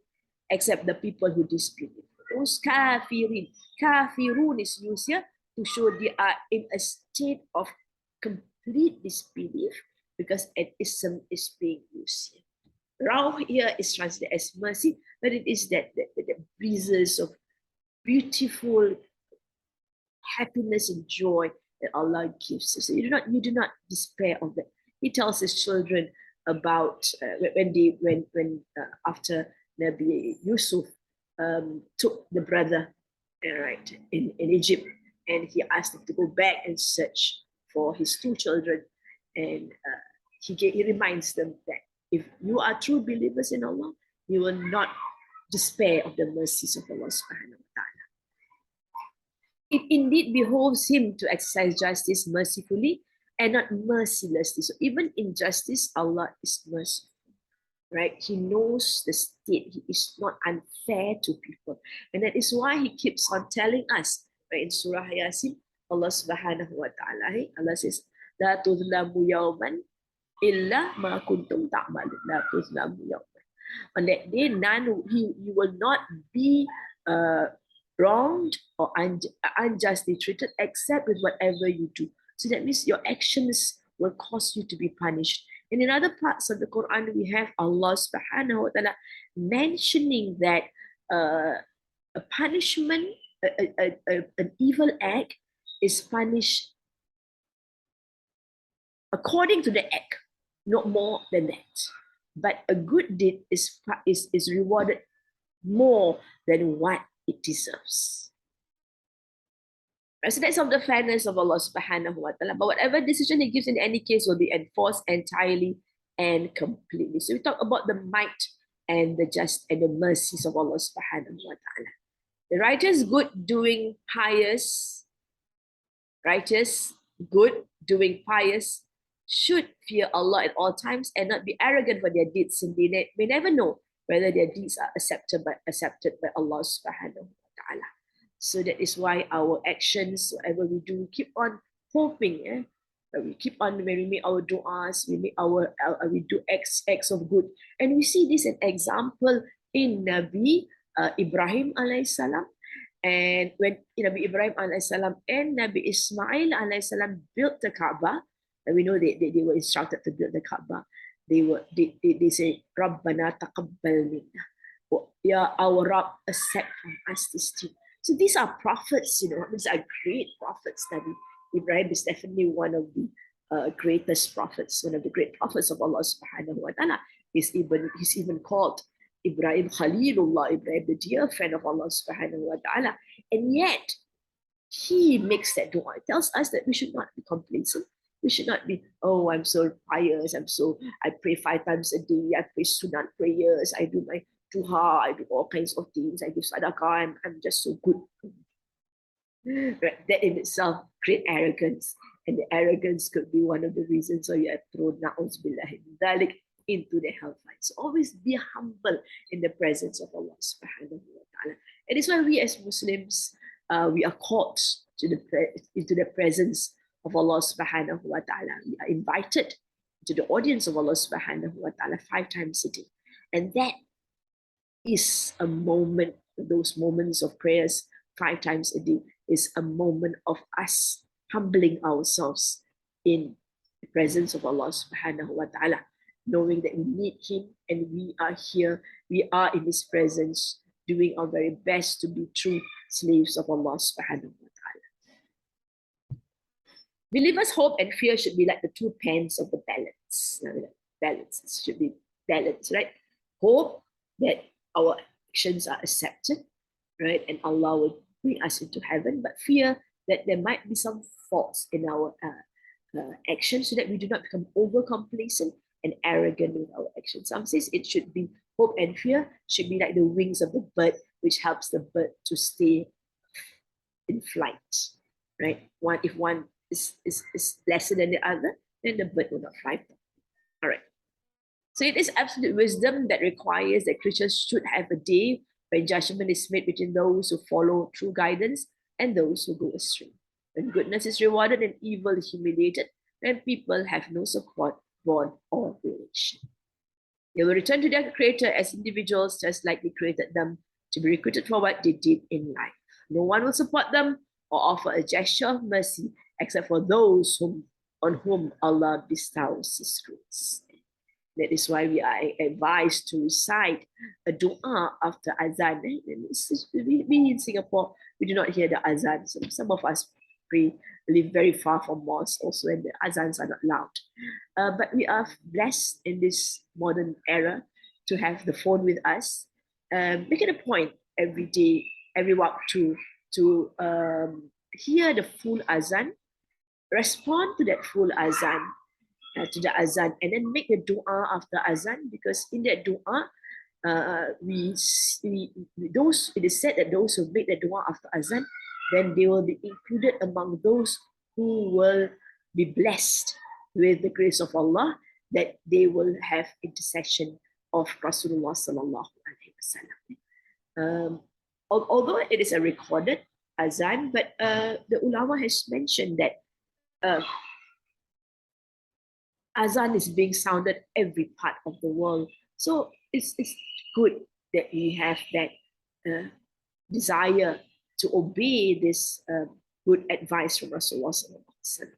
except the people who disbelieve. Those kafirin. Kafirun is used here to show they are in a state of complete disbelief, because ism is being used here. Rauh here is translated as mercy, but it is that the breezes of beautiful happiness and joy that Allah gives us. So you do not despair of that. He tells His children about when after Nabi Yusuf took the brother in Egypt, and he asked them to go back and search for his two children, and he reminds them that if you are true believers in Allah, you will not despair of the mercies of Allah subhanahu wa ta'ala. It indeed behoves him to exercise justice mercifully and not mercilessly. So even in justice, Allah is merciful, right? He knows the state. He is not unfair to people. And that is why he keeps on telling us, right, in Surah Yasin, Allah subhanahu wa ta'ala, Allah says, La tuzlamu yawman illa ma kuntum ta'malun. La tuzlamu yawman. On that day, you will not be wronged or unjustly treated except with whatever you do. So that means your actions will cause you to be punished. And in other parts of the Quran, we have Allah subhanahu wa ta'ala mentioning that a punishment, an evil act is punished according to the act, not more than that. But a good deed is rewarded more than what it deserves. Right, so that's of the fairness of Allah subhanahu wa ta'ala. But whatever decision he gives in any case will be enforced entirely and completely. So we talk about the might and the just and the mercies of Allah subhanahu wa ta'ala. The righteous good doing pious, doing pious should fear Allah at all times and not be arrogant for their deeds, and they may never know whether their deeds are accepted by Allah subhanahu wa ta'ala. So that is why our actions, whatever we do, we keep on hoping. We keep on, when we make our du'as, we do acts of good. And we see this an example in Nabi Ibrahim alayhi salam. And when Nabi Ibrahim alayhi salam and Nabi Ismail alayhi salam built the Kaaba, and we know they were instructed to build the Kaaba. They say, Rabbana taqabbal minna. Ya our Rabb, accept from us this deed. So these are prophets, these are great prophets. Nabi Ibrahim is definitely one of the greatest prophets, one of the great prophets of Allah subhanahu wa ta'ala. He's even called Ibrahim Khalilullah, Ibrahim, the dear friend of Allah subhanahu wa ta'ala. And yet, he makes that dua. It tells us that we should not be complacent. We should not be, oh, I'm so pious, I pray 5 times a day, I pray sunat prayers, I do my duha, I do all kinds of things, I do sadaqah, I'm just so good. Right? That in itself, great arrogance. And the arrogance could be one of the reasons why you are thrown into the hellfire. So always be humble in the presence of Allah subhanahu wa ta'ala. And it's why we as Muslims, we are called into the presence of Allah subhanahu wa ta'ala. We are invited to the audience of Allah subhanahu wa ta'ala 5 times a day. And that is a moment, those moments of prayers 5 times a day is a moment of us humbling ourselves in the presence of Allah subhanahu wa ta'ala, knowing that we need him and we are here, we are in his presence, doing our very best to be true slaves of Allah subhanahu wa ta'ala. Believers' hope and fear should be like the 2 pans of the balance. Balance should be balanced, right? Hope that our actions are accepted, right? And Allah will bring us into heaven, but fear that there might be some faults in our actions so that we do not become over complacent and arrogant with our actions. Some says it should be hope and fear should be like the wings of the bird, which helps the bird to stay in flight, right? If one is lesser than the other, then the bird will not fly. All right. So it is absolute wisdom that requires that Christians should have a day when judgment is made between those who follow true guidance and those who go astray. When goodness is rewarded and evil is humiliated, when people have no support, bond, or relation. They will return to their Creator as individuals, just like He created them to be requited for what they did in life. No one will support them or offer a gesture of mercy except for those on whom Allah bestows His grace. That is why we are advised to recite a dua after azan. We in Singapore, we do not hear the azan. So some of us live very far from mosques also, and the azans are not loud. But we are blessed in this modern era to have the phone with us. Make it a point every day, every waktu, to hear the full azan, respond to that full azan, to the azan, and then make the dua after azan, because in that dua, those, it is said that those who make the dua after azan, then they will be included among those who will be blessed with the grace of Allah, that they will have intercession of Rasulullah sallallahu alaihi wasallam. Although it is a recorded azan, but the ulama has mentioned that azan is being sounded every part of the world. So it's good that we have that desire to obey this good advice from Rasulullah sallallahu alaihi wasallam.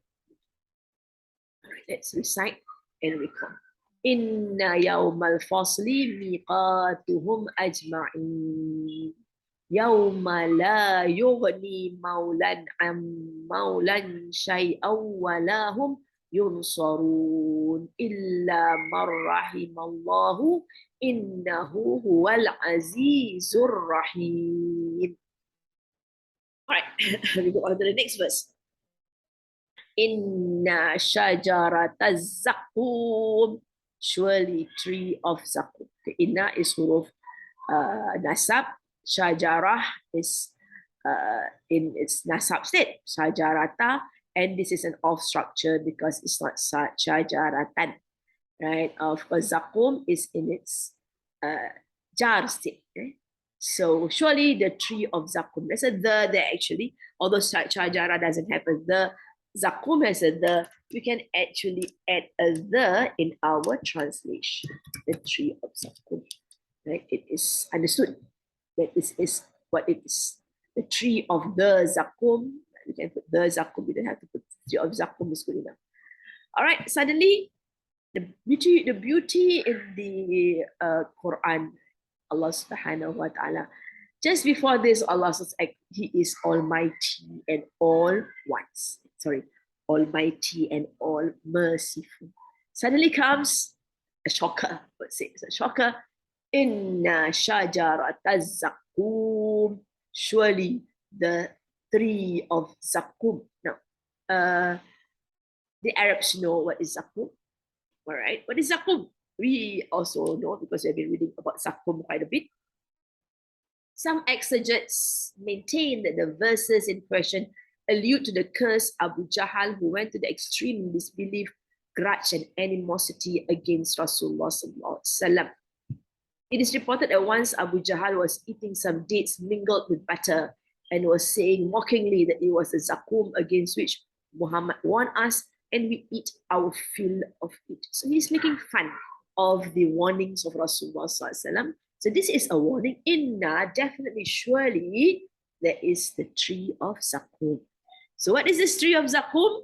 All right, let's recite and recall. Inna yawmal fasli miqatuhum ajma'in. Yawma la yughni maulan am maulan shay'aw wa lahum yunsarun illa man rahimallahu innahu huwal azizur rahim. All right, we go on to the next verse. Inna shajarata zakum, surely tree of zakum. The inna is huruf nasab. Shajarah is in its nasab state, shajarata, and this is an off structure because it's not shajaratan, right? Of course, zakum is in its jar state. Okay? So surely the tree of zakum. There's a the there actually, although shajara doesn't have a the, zakum has a the. We can actually add a the in our translation. The tree of zakum, right? It is understood that this is what it is. The tree of the zakum. We can put the zakum. We don't have to put the tree of zakum, is good enough. All right. Suddenly, the beauty in the Quran, Allah subhanahu wa ta'ala. Just before this, Allah says He is almighty and all wise. Sorry, almighty and all merciful. Suddenly comes a shocker. Let's say it's a shocker. Inna shajarata zakum. Surely the tree of zakum. Now, the Arabs know what is zakum. All right, what is zakum? We also know because we've been reading about zakum quite a bit. Some exegetes maintain that the verses in question allude to the cursed Abu Jahl, who went to the extreme in disbelief, grudge, and animosity against Rasulullah sallallahu alaihi wasallam. It is reported that once Abu Jahl was eating some dates mingled with butter and was saying mockingly that it was a zakum against which Muhammad warned us, and we eat our fill of it. So he's making fun of the warnings of Rasulullah sallallahu alaihi wasallam. So this is a warning. Inna, definitely, surely, there is the tree of zakum. So what is this tree of zakum?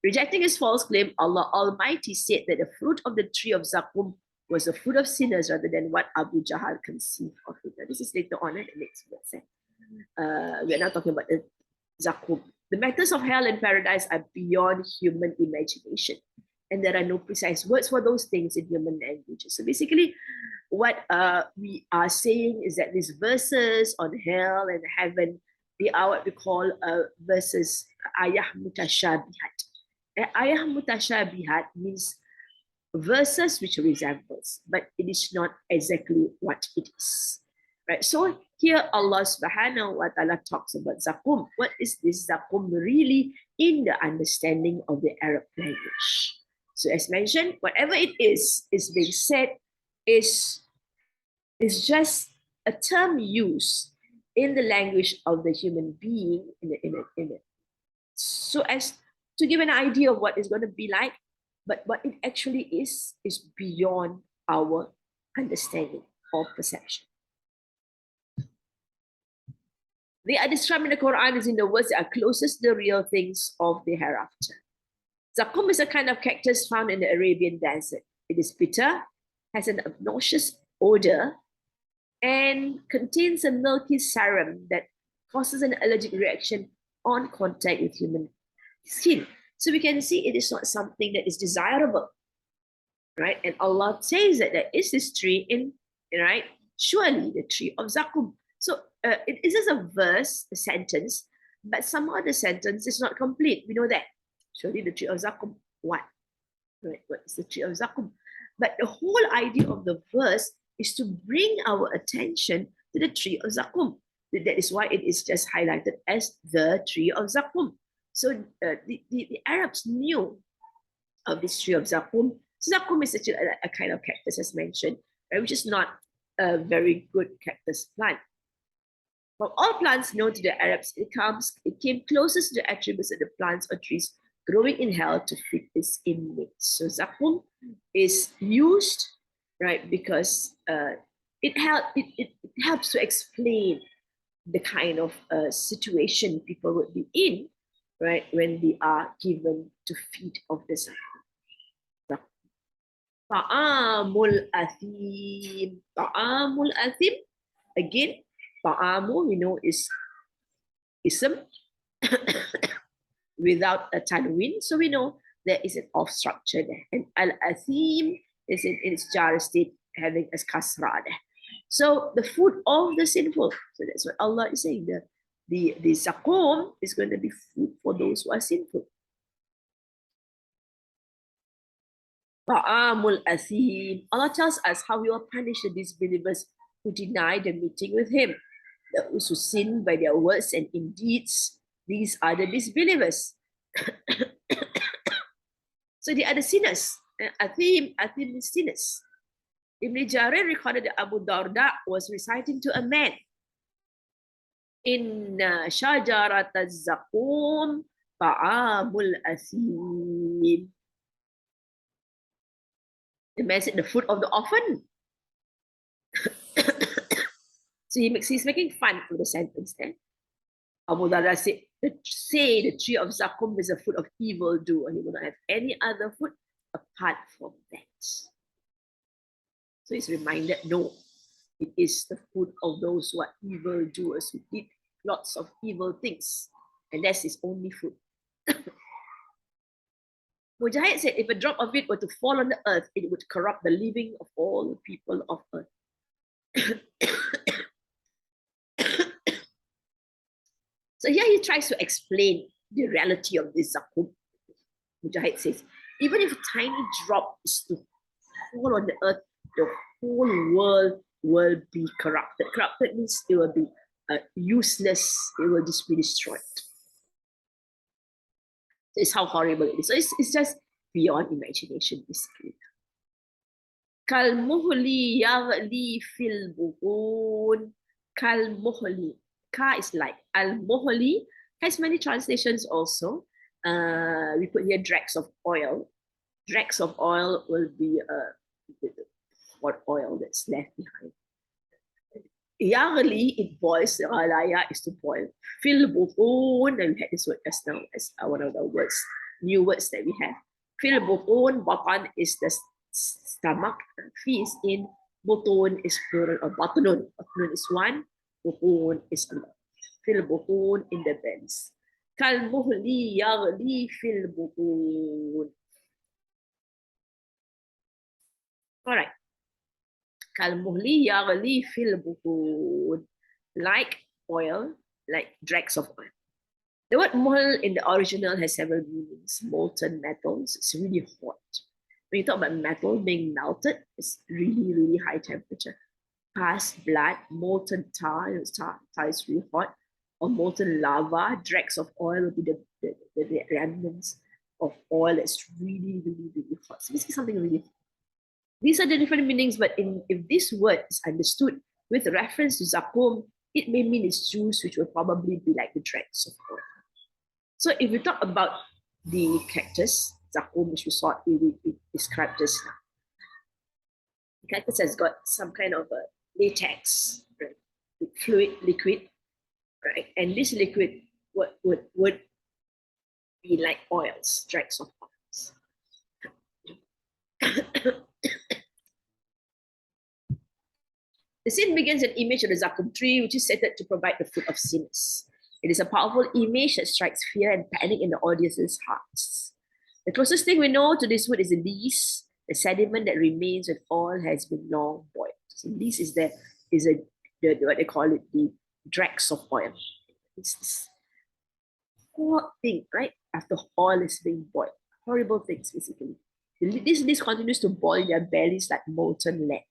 Rejecting his false claim, Allah Almighty said that the fruit of the tree of zakum was the fruit of sinners rather than what Abu Jahl conceived of it. Now, this is later on in the next verse. We're now talking about the zakum. The matters of hell and paradise are beyond human imagination, and there are no precise words for those things in human languages. So basically, what we are saying is that these verses on hell and heaven, they are what we call verses ayah mutashabihat. Ayah mutashabihat means verses which resembles, but it is not exactly what it is. Right? So here Allah subhanahu wa ta'ala talks about zakum. What is this zakum really in the understanding of the Arab language? So as mentioned, whatever it is being said is just a term used in the language of the human being so as to give an idea of what it's going to be like, but what it actually is beyond our understanding or perception. They are described in the Quran as in the words that are closest to the real things of the hereafter. Zakum is a kind of cactus found in the Arabian desert. It is bitter, has an obnoxious odor, and contains a milky serum that causes an allergic reaction on contact with human skin. So we can see it is not something that is desirable, right? And Allah says that there is this tree right? Surely the tree of zakum. So it is just a verse, a sentence, but somehow the sentence is not complete. We know that. Surely the tree of zakum. What? Right? What is the tree of Zakum? But the whole idea of the verse is to bring our attention to the tree of Zakum. That is why it is just highlighted as the tree of Zakum. So the Arabs knew of this tree of Zakum. So Zakum is actually a kind of cactus, as mentioned, right, which is not a very good cactus plant. From all plants known to the Arabs, it came closest to the attributes of the plants or trees growing in hell to fit its image. So zakum is used, right, because it helps to explain the kind of situation people would be in, right, when they are given to feed of the zakum. Ta'amul athim. Ta'amul athim, again, ta'amu, we know, is ism without a tanwin. So we know there is an off structure there. And al-athim is in its jar state having a kasra there. So the food of the sinful. So that's what Allah is saying. The zakum is going to be food for those who are sinful. Ta'amul athim. Allah tells us how He will punish the disbelievers who deny the meeting with Him. Those who sin by their words and in deeds, these are the disbelievers. So they are the sinners. Athim is sinners. Ibn Jarir recorded that Abu Darda was reciting to a man, Inna shajarat az-zakum ta'amul athim. The man said the food of the orphan. So he's making fun of the sentence there. Abu Darda said, say the tree of zakum is a food of evil doer. He will not have any other food apart from that. So he's reminded, no, it is the food of those who are evil doers, who did lots of evil things. And that's his only food. Mujahid said, if a drop of it were to fall on the earth, it would corrupt the living of all the people of earth. So here he tries to explain the reality of this zakum. Mujahid says, even if a tiny drop is to fall on the earth, the whole world will be corrupted. Corrupted means it will be useless, it will just be destroyed. So it's how horrible it is. So it's just beyond imagination, basically. Kalmuhli yaghli fil buhun. Kalmuhli. Ka is like. Al-muhli has many translations also. We put here dregs of oil. Dregs of oil will be what oil that's left behind. Yaghli, it boils. Ghalaya is to boil. Fil buhun, and we had this word just now as one of the words, new words that we have. Fil buhun, batan is the stomach. Fi is in, butun is plural of batunun. Batunun is one, buhun is a lot. Fil buhun, in the bellies. Kal muhli yaghli fil buhun. All right. Kalmuhli yaghli fil buhun, like oil, like dregs of oil. The word muhl in the original has several meanings. Molten metals, it's really hot. When you talk about metal being melted, it's really, really high temperature. Past blood, molten tar, tar is really hot, or molten lava, dregs of oil will be the remnants of oil that's really, really, really hot. So basically something really hot. These are the different meanings, but if this word is understood with reference to zakum, it may mean its juice, which will probably be like the dregs of oil. So if we talk about the cactus, zakum, which we saw, we described just now. The cactus has got some kind of a latex, right? Fluid, liquid, right? And this liquid would be like oils, dregs of oils. The scene begins an image of the zakum tree, which is said to provide the food of sinners. It is a powerful image that strikes fear and panic in the audience's hearts. The closest thing we know to this wood is the lees, the sediment that remains when oil has been long boiled. So lees is what they call it, the dregs of oil. It's this hot thing, right? After oil is being boiled. Horrible things, basically. This continues to boil their bellies like molten lead.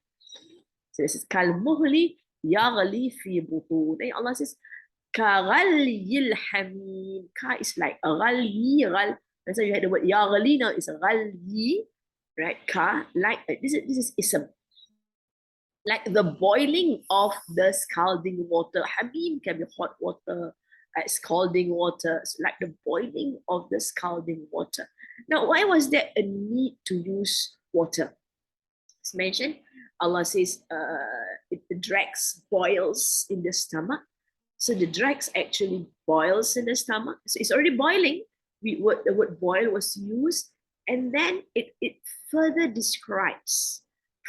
So this is kalmuhli yaghli fi butun. And Allah says, kaghalyil hamim. Ka is like ghali, ghal. And so you had the word yaghli, now it's ghali, right? Ka, like, this is ism. Like the boiling of the scalding water. Hamim can be hot water, scalding water. So like the boiling of the scalding water. Now, why was there a need to use water? It's mentioned, Allah says the dregs boils in the stomach. So the dregs actually boils in the stomach. So it's already boiling. The word boil was used. And then it further describes,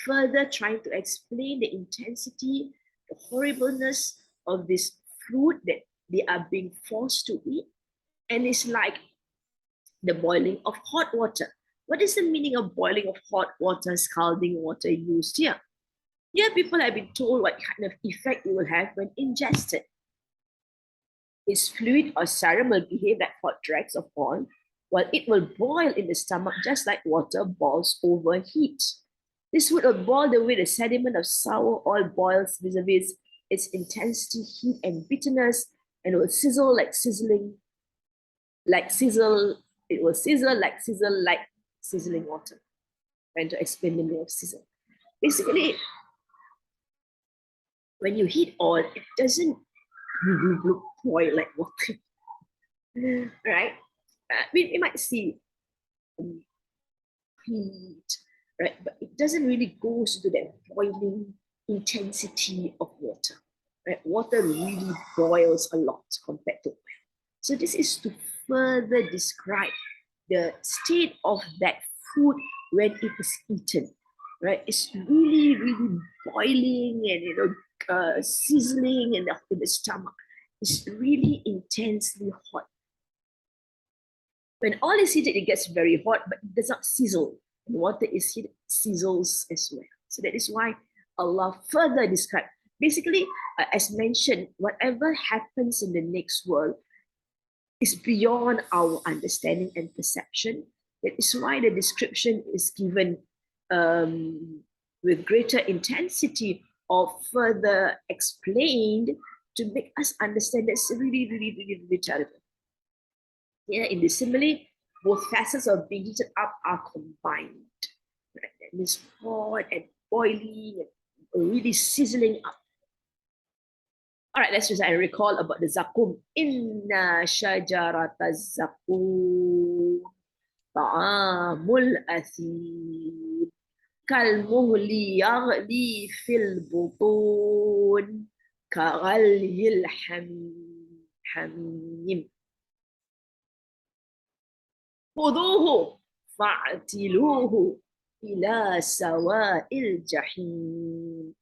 further trying to explain the intensity, the horribleness of this food that they are being forced to eat. And it's like the boiling of hot water. What is the meaning of boiling of hot water, scalding water used here? Here, people have been told what kind of effect it will have when ingested. Its fluid or serum will behave like hot dregs of oil, while it will boil in the stomach just like water boils over heat. This would will boil the way the sediment of sour oil boils vis-a-vis its intensity, heat, and bitterness, and it will sizzle like sizzling, like sizzle. It will sizzle like sizzling water. Trying to explain the meaning of sizzle. Basically, when you heat oil, it doesn't boil like water, right? We might see heat, right? But it doesn't really go to that boiling intensity of water, right? Water really boils a lot compared to oil. So this is to further describe the state of that food when it is eaten, right? It's really, really boiling and sizzling in the stomach. It's really intensely hot. When oil is heated, it gets very hot, but it does not sizzle. When water is heated, it sizzles as well. So that is why Allah further described. Basically, as mentioned, whatever happens in the next world is beyond our understanding and perception. That is why the description is given with greater intensity or further explained to make us understand that's really, really, really, really terrible. Here in the simile, both facets of being heated up are combined. Right? That means hot and boiling and really sizzling up. All right, let's just recall about the zakum. Inna shajarata zakum ta'amul athim kalmuhli yaghli fil butun kaghalyil hamim. خذوه فاعتلوه إلى سواء الجحيم.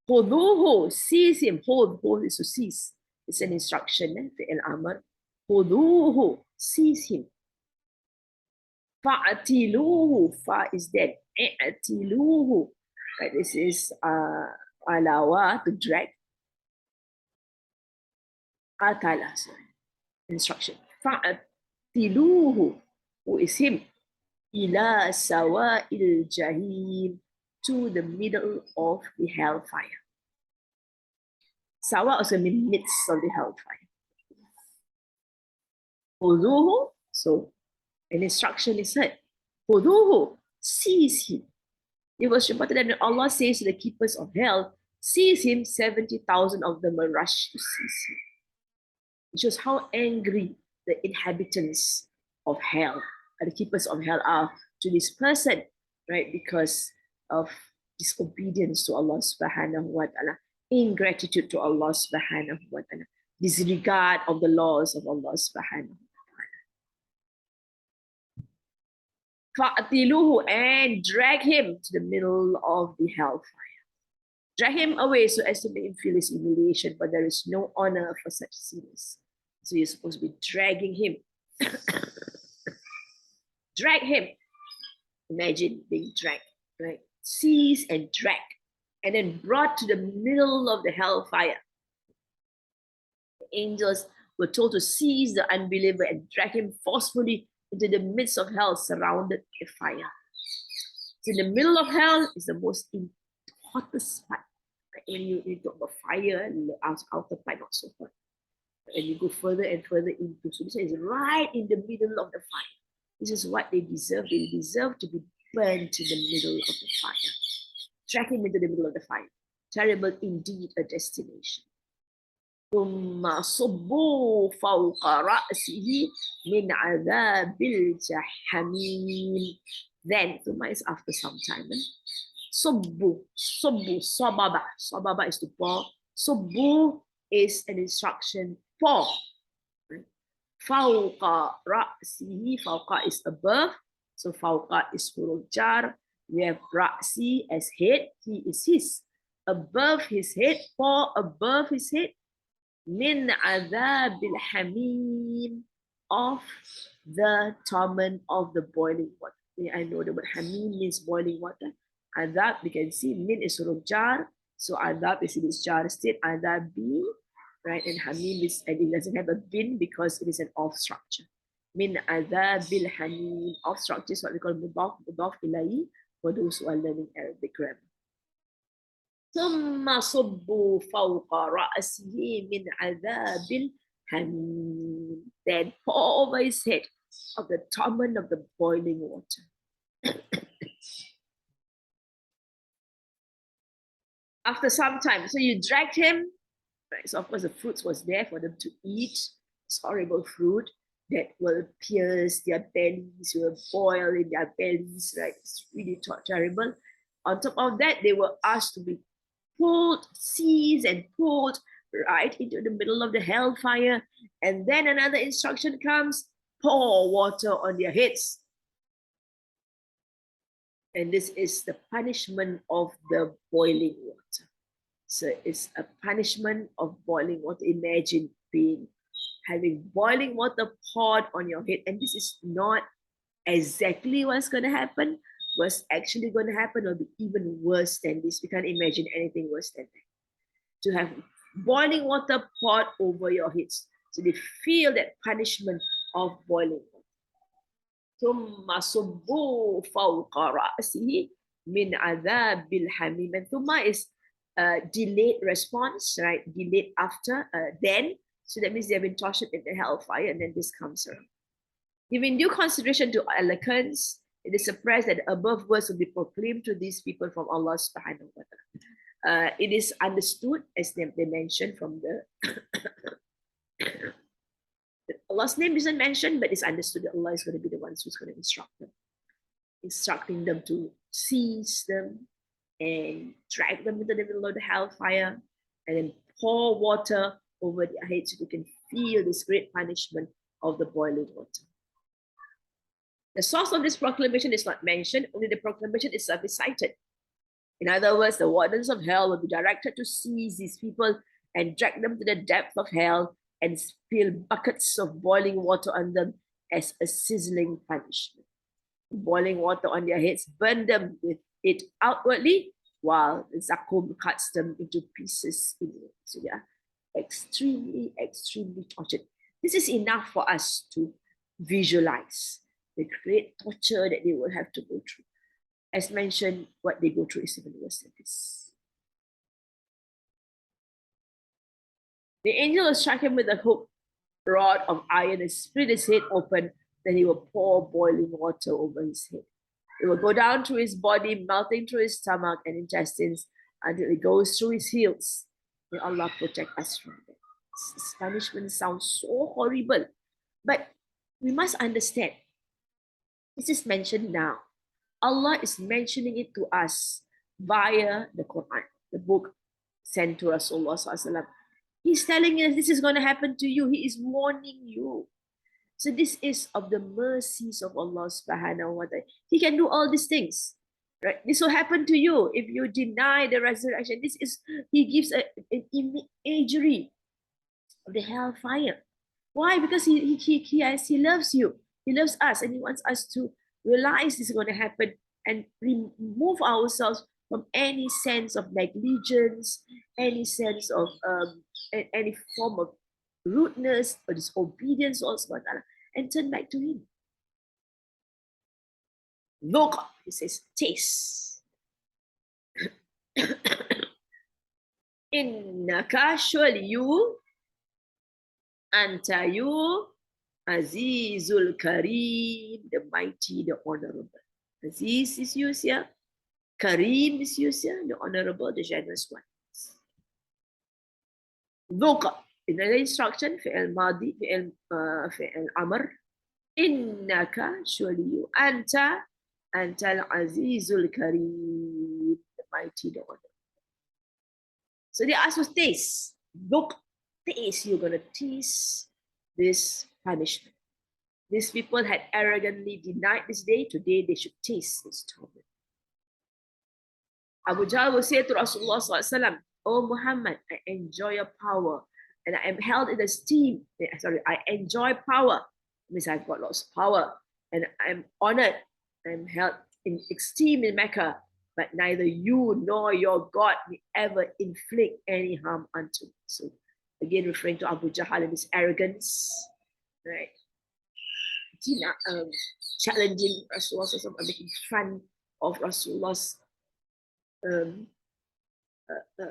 خذوه, seize him. Hold is to seize. It's an instruction. فعل أمر. خذوه, seize him. فاعتلوه, fa is dead. اعتلوه, right? This is alawa, to drag. Atala, sorry. Instruction. فاعتلوه, who is him? Ila sawa'il jahim, to the middle of the hellfire. Sawa also means midst of the hellfire. Khuduhu, so an instruction is heard. Khuduhu, seize him. It was reported that Allah says to the keepers of hell, seize him, 70,000 of them will rush to seize him. It shows how angry the inhabitants of hell, the keepers of hell, are to this person, right? Because of disobedience to Allah subhanahu wa ta'ala, ingratitude to Allah subhanahu wa ta'ala, disregard of the laws of Allah subhanahu wa ta'ala. Fa'atiluhu, and drag him to the middle of the hellfire. Drag him away so as to make him feel his humiliation, but there is no honor for such sins. So you're supposed to be dragging him. Drag him. Imagine being dragged, right? Seize and drag, and then brought to the middle of the hellfire. The angels were told to seize the unbeliever and drag him forcefully into the midst of hell, surrounded by fire. in the middle of hell is the most hottest part. Like when you talk about fire and the outer part not so hot. And you go further and further into. So this is right in the middle of the fire. This is what they deserve. They deserve to be burnt in the middle of the fire. Drag him into the middle of the fire. Terrible indeed a destination. ثم صبوا فوق رأسه من عذاب الجحيم. Then, Thumma is after some time. Subbu, subbu, sababa. Sababa is to pour. Subbu is an instruction. Pour. Fauqa ra'sihi. Fauqa is above. So fauqa is huruf jar. We have ra'si as head. He is his. Above his head. Pour above his head. Min adhabil hamim. Of the torment of the boiling water. I know the word hamim means boiling water. Adab, we can see min is huruf jar. So adab is in its jar state. Adab B, right? And hamim is, and it doesn't have a bin because it is an off structure. Min adabil hamim. Off structure is what we call mudaf ilahi for those who are learning Arabic grammar. ثم صبوا فوق رأسه من عذاب الحميم. Then pour over his head of the torment of the boiling water. After some time, so you dragged him, right? So of course the fruits was there for them to eat. It's horrible fruit that will pierce their bellies, will boil in their bellies, right? It's really terrible. On top of that, they were asked to be pulled, seized and pulled right into the middle of the hellfire. And then another instruction comes, pour water on their heads. And this is the punishment of the boiling water. So it's a punishment of boiling water. Imagine having boiling water poured on your head. And this is not exactly what's going to happen. What's actually going to happen will be even worse than this. We can't imagine anything worse than that. To have boiling water poured over your heads. So they feel that punishment of boiling water. ثم صبوا فوق رأسه من عذاب الحميم. And thumma is delayed response, right? Delayed after, then. So that means they have been tortured in the hellfire, and then this comes around. Giving due consideration to eloquence, it is surprised that the above words will be proclaimed to these people from Allah subhanahu wa ta'ala. It is understood, as they mentioned from the Allah's name isn't mentioned, but it's understood that Allah is going to be the one who's going to instruct them, instructing them to seize them and drag them into the middle of the hellfire and then pour water over their heads so they can feel this great punishment of the boiling water. The source of this proclamation is not mentioned, only the proclamation itself is cited. In other words, the wardens of hell will be directed to seize these people and drag them to the depth of hell and spill buckets of boiling water on them as a sizzling punishment. Boiling water on their heads, burn them with it outwardly, while the zakum cuts them into pieces inward. So they are extremely, extremely tortured. This is enough for us to visualize the great torture that they will have to go through. As mentioned, what they go through is even worse than this. The angel will strike him with a hook rod of iron and split his head open. Then he will pour boiling water over his head. It will go down through his body, melting through his stomach and intestines until it goes through his heels. May Allah protect us from that. This punishment sounds so horrible. But we must understand, this is mentioned now. Allah is mentioning it to us via the Quran, the book sent to Rasulullah SAW. He's telling us this is going to happen to you. He is warning you. So this is of the mercies of Allah subhanahu wa ta'ala. He can do all these things. Right? This will happen to you if you deny the resurrection. This is, he gives an imagery of the hellfire. Why? Because he loves you. He loves us, and he wants us to realize this is going to happen and remove ourselves from any sense of negligence, any sense of any form of rudeness or disobedience, also, and turn back to him. Look, he says, taste. Innaka, surely you, anta you, Azizul Karim, the mighty, the honorable. Aziz is used here. Karim is used here, the honorable, the generous one. Dhuqa. In another instruction, fi'il madi, fi'il amr. Innaka, surely you. Anta al-azizul kareem, the mighty, the honorable. So they asked us taste. Look, taste. You're going to taste this punishment. These people had arrogantly denied this day. Today they should taste this torment. Abu Jahl will say to Rasulullah SAW, "Oh Muhammad, I enjoy your power and I am held in esteem." Sorry, I enjoy power. It means I've got lots of power and I'm honored. I'm held in esteem in Mecca, but neither you nor your God may ever inflict any harm unto me. So again, referring to Abu Jahl and his arrogance, right? Challenging Rasulullah, making fun of Rasulullah's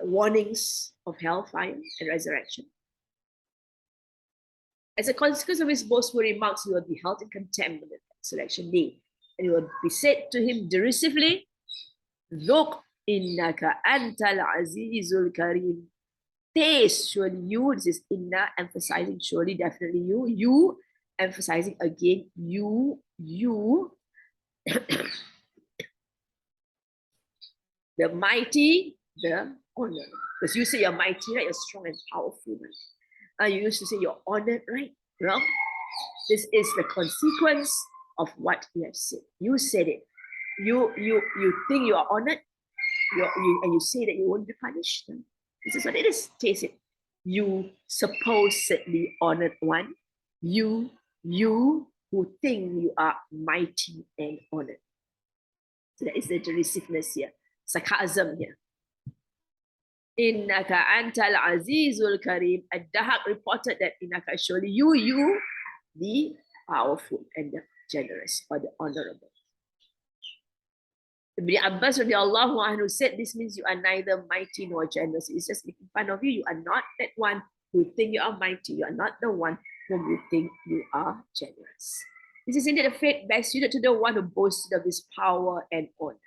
warnings of hellfire and resurrection. As a consequence of his boastful remarks, he will be held in contempt on the resurrection day. And it will be said to him derisively, Look, innaka antal azizul karim. Taste, surely you, this is inna, emphasizing surely, definitely you, emphasizing again, you, the mighty, the honored. Because you say you're mighty, right? You're strong and powerful. Right? You used to say you're honored, right? Well, this is the consequence of what you have said. You said it. You think you are honored, and you say that you won't be punished. This is what it is. Taste it. You supposedly honored one. You who think you are mighty and honored. So that is the derisiveness here. Sarcasm here. Innaka antal azizul karim. Ad-Dahak reported that innaka, surely you, the powerful and the generous or the honorable. Ibn Abbas radiallahu anhu said this means you are neither mighty nor generous. It's just making fun of you. You are not that one who think you are mighty. You are not the one whom you think you are generous. This is indeed a fate best suited to the one who boasted of his power and honor.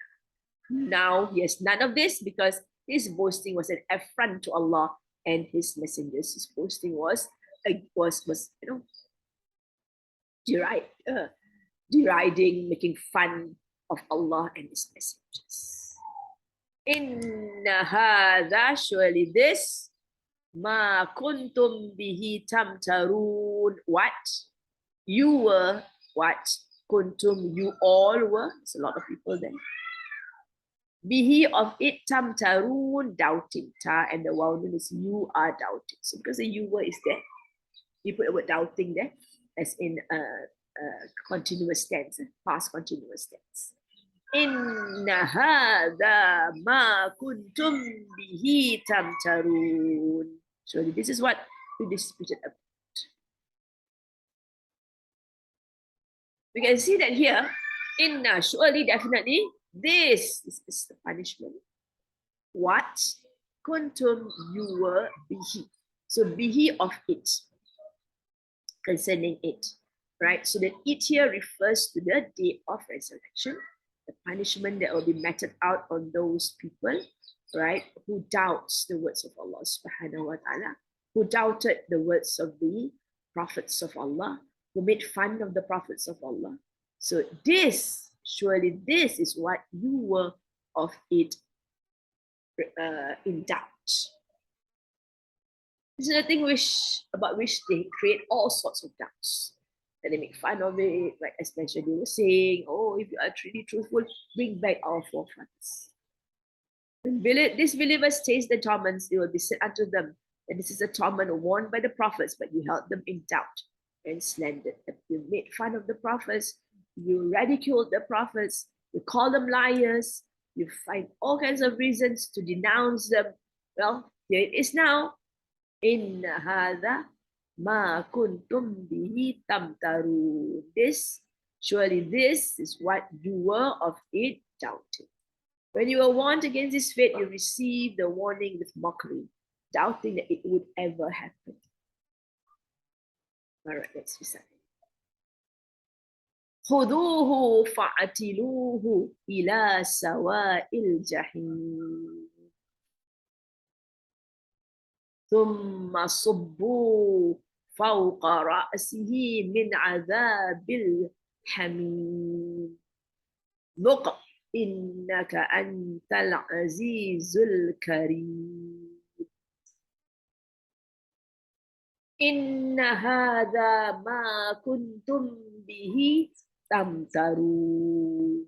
Now he has none of this because his boasting was an affront to Allah and his messengers. His boasting was deriding, making fun of Allah and his messengers. Inna hadha, surely this, ma kuntum bihi tamtarun, what you were, what kuntum, you all were. There's a lot of people there. Bihi, of it, tamtarun, doubting. Ta and the waw is you are doubting. So because the you were is there, you put the word doubting there as in continuous tense, past continuous tense. Inna hadha ma kuntum bihi tamtarun. So this is what we disputed about. We can see that here, inna, surely, definitely, this is the punishment. What kuntum, you were, bihi. So bihi, of it, concerning it, right? So that it here refers to the day of resurrection, the punishment that will be meted out on those people, right, who doubts the words of Allah subhanahu wa ta'ala, who doubted the words of the prophets of Allah, who made fun of the prophets of Allah. So this, surely this is what you were of it in doubt. This is the thing about which they create all sorts of doubts. And they make fun of it, like especially they were saying, oh, if you are truly truthful, bring back our forefathers. When these believers taste the torments, they will be said unto them that this is a torment warned by the prophets, but you held them in doubt and slandered them. You made fun of the prophets, you ridiculed the prophets, you call them liars, you find all kinds of reasons to denounce them. Well, here it is now. Inna hadha ma kuntum bihi tamtarun. This Surely this is what you were of it doubting. When you were warned against this fate, you received the warning with mockery, doubting that it would ever happen. All right, let's recite. خذوه فاعتلوه إلى سواء الجحيم ثم صبوا فوق رأسه من عذاب الحميم ذق إنك أنت العزيز الكريم إن هذا ما كنتم به تمترون.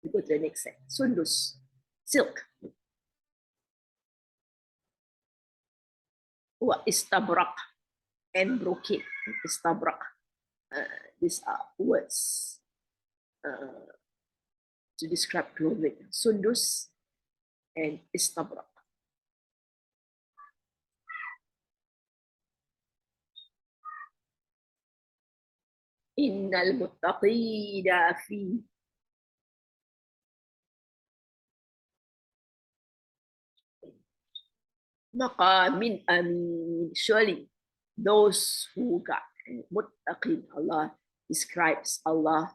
We go to the next set. Sundus, silk. Istabrak and brocade. Istabrak. These are words to describe clothing. Sundus and istabrak. Innal muttaqina fi maqamin amin. Surely those who got muttaqin, Allah describes Allah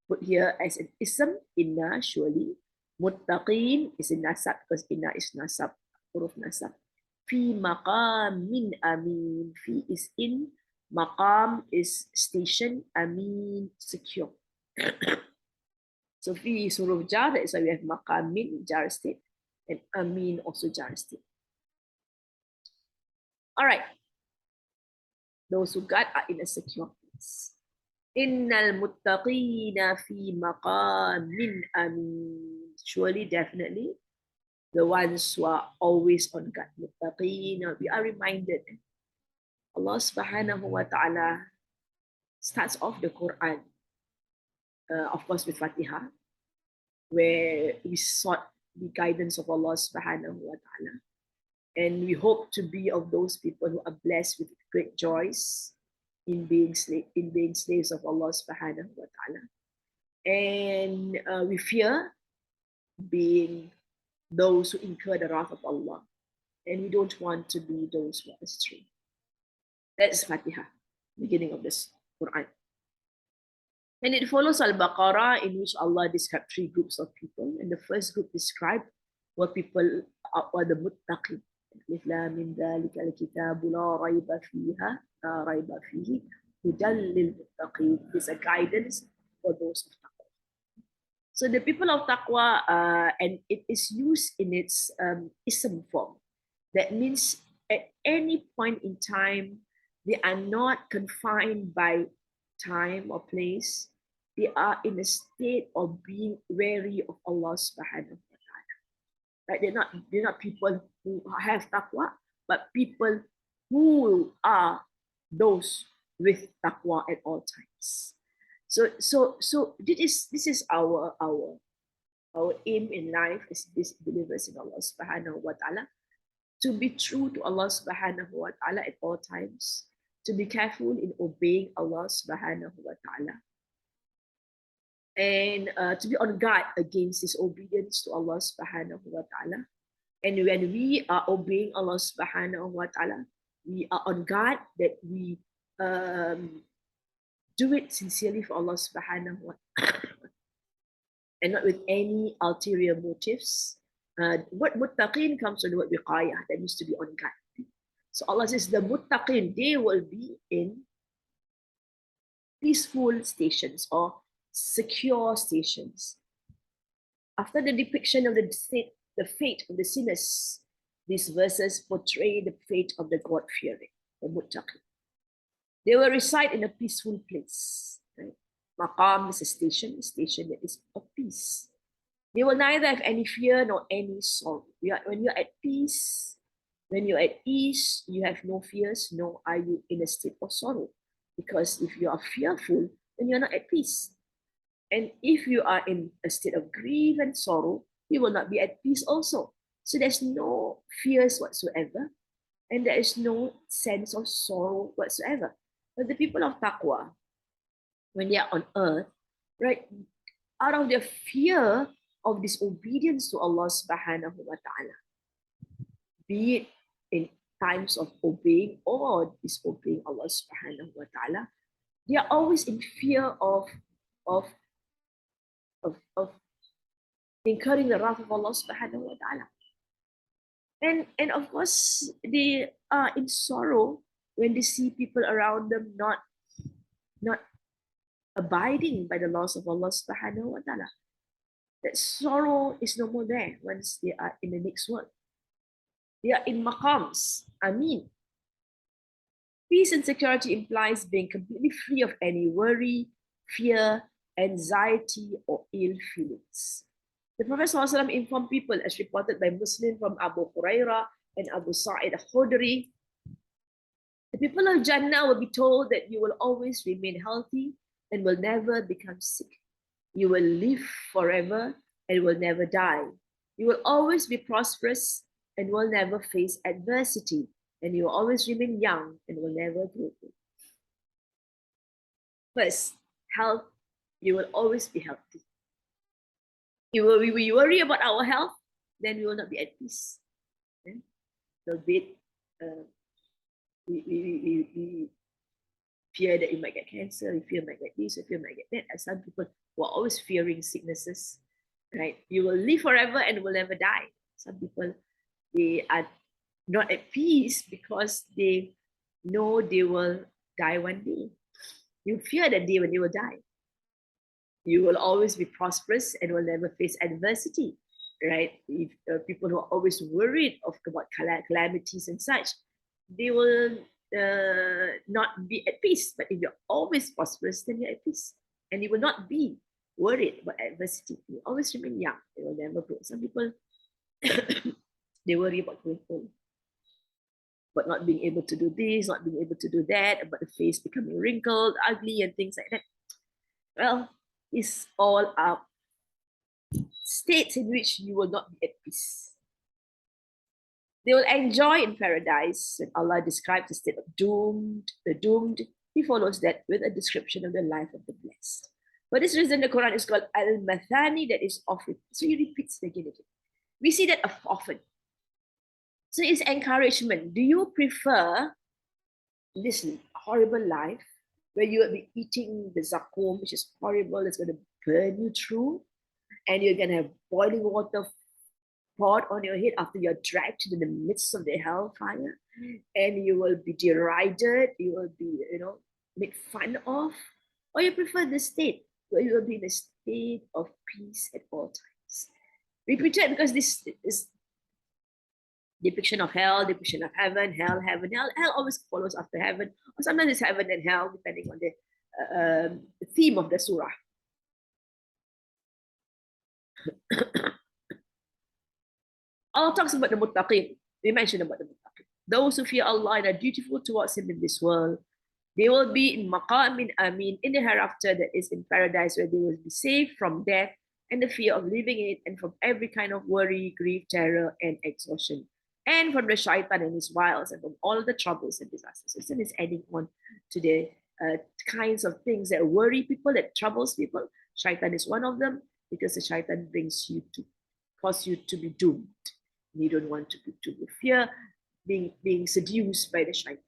put here as an ism, inna, surely. Muttaqin is in nasab because inna is nasab, huruf nasab. Fi maqamin amin. Fi is in, maqam is station, amin secure. So fi is huruf jar, that is why we have maqamin, jar state, and amin also jar state. All right. Those who got are in a secure place. Innal muttaqina fi maqamin amin. Surely, definitely, the ones who are always on guard. Muttaqina, we are reminded. Allah subhanahu wa ta'ala starts off the Quran, of course, with Fatiha, where we sought the guidance of Allah subhanahu wa ta'ala. And we hope to be of those people who are blessed with great joys in being slaves of Allah subhanahu wa ta'ala. And we fear being those who incur the wrath of Allah. And we don't want to be those who are astray. That's Fatiha, beginning of this Quran. And it follows Al-Baqarah, in which Allah described three groups of people. And the first group described were people are the muttaqin. من ذلك الكتاب لا ريب فيها لا ريب فيه هدى للمتقين. It's a guidance for those of taqwa. So the people of taqwa, and it is used in its ism form. That means at any point in time, they are not confined by time or place. They are in a state of being wary of Allah subhanahu wa ta'ala. Right? They're not people who have taqwa, but people who are those with taqwa at all times. So this is our aim in life as these believers in Allah subhanahu wa ta'ala, to be true to Allah subhanahu wa ta'ala at all times, to be careful in obeying Allah subhanahu wa ta'ala, and to be on guard against disobedience to Allah subhanahu wa ta'ala. And when we are obeying Allah subhanahu wa ta'ala, we are on guard that we do it sincerely for Allah subhanahu wa ta'ala and not with any ulterior motives. What muttaqin comes from the word wiqayah, that means to be on guard. So Allah says the muttaqin, they will be in peaceful stations or secure stations. After the depiction of the fate of the sinners, these verses portray the fate of the God-fearing, the muttaqin. They will reside in a peaceful place. Right? Maqam is a station that is of peace. They will neither have any fear nor any sorrow. When you're at peace, when you're at ease, you have no fears, nor are you in a state of sorrow. Because if you are fearful, then you're not at peace. And if you are in a state of grief and sorrow, you will not be at peace also. So there's no fears whatsoever. and there is no sense of sorrow whatsoever. But the people of taqwa, when they are on earth, right, out of their fear of disobedience to Allah subhanahu wa ta'ala, be it in times of obeying or disobeying Allah subhanahu wa ta'ala, they are always in fear of, of incurring the wrath of Allah subhanahu wa ta'ala. And of course, they are in sorrow when they see people around them not abiding by the laws of Allah subhanahu wa ta'ala. That sorrow is no more there once they are in the next world. They are in maqams. Ameen. Peace and security implies being completely free of any worry, fear, anxiety, or ill feelings. The Prophet ﷺ informed people, as reported by Muslim from Abu Hurairah and Abu Sa'id al-Khudri, the people of Jannah will be told that you will always remain healthy and will never become sick. You will live forever and will never die. You will always be prosperous and will never face adversity. And you will always remain young and will never grow old. First, health, you will always be healthy. We worry about our health, then we will not be at peace. So we fear that you might get cancer, we fear you might get this, we fear you might get that. And some people who are always fearing sicknesses, right? You will live forever and will never die. Some people, they are not at peace because they know they will die one day. You fear that day when you will die. You will always be prosperous and will never face adversity, right? If people who are always worried about calamities and such, they will not be at peace. But if you're always prosperous, then you're at peace. And you will not be worried about adversity. You always remain young. You will never grow. Some people, they worry about growing old, but not being able to do this, not being able to do that, about the face becoming wrinkled, ugly, and things like that. Well, it's all states in which you will not be at peace. They will enjoy in paradise. When Allah describes the state of the doomed, He follows that with a description of the life of the blessed. For this reason, the Quran is called Al-Mathani, that is often. So He repeats it again. We see that often. So it's encouragement. Do you prefer this horrible life where you will be eating the zakum, which is horrible, it's going to burn you through, and you're going to have boiling water poured on your head after you're dragged into the midst of the hellfire, and you will be derided, you will be, made fun of, or you prefer the state where you will be in a state of peace at all times. Repeat it because this is depiction of hell, depiction of heaven, hell, heaven, hell. Hell always follows after heaven, or sometimes it's heaven and hell, depending on the theme of the surah. Allah talks about the muttaqin. We mentioned about the muttaqin. Those who fear Allah and are dutiful towards Him in this world, they will be in maqamin amin, in the hereafter, that is in paradise, where they will be saved from death and the fear of living in it, and from every kind of worry, grief, terror, and exhaustion, and from the shaitan and his wiles, and from all the troubles and disasters. So it's adding on to the kinds of things that worry people, that troubles people. Shaitan is one of them, because the shaitan brings you to cause you to be doomed. You don't want to be doomed. You fear being seduced by the shaitan.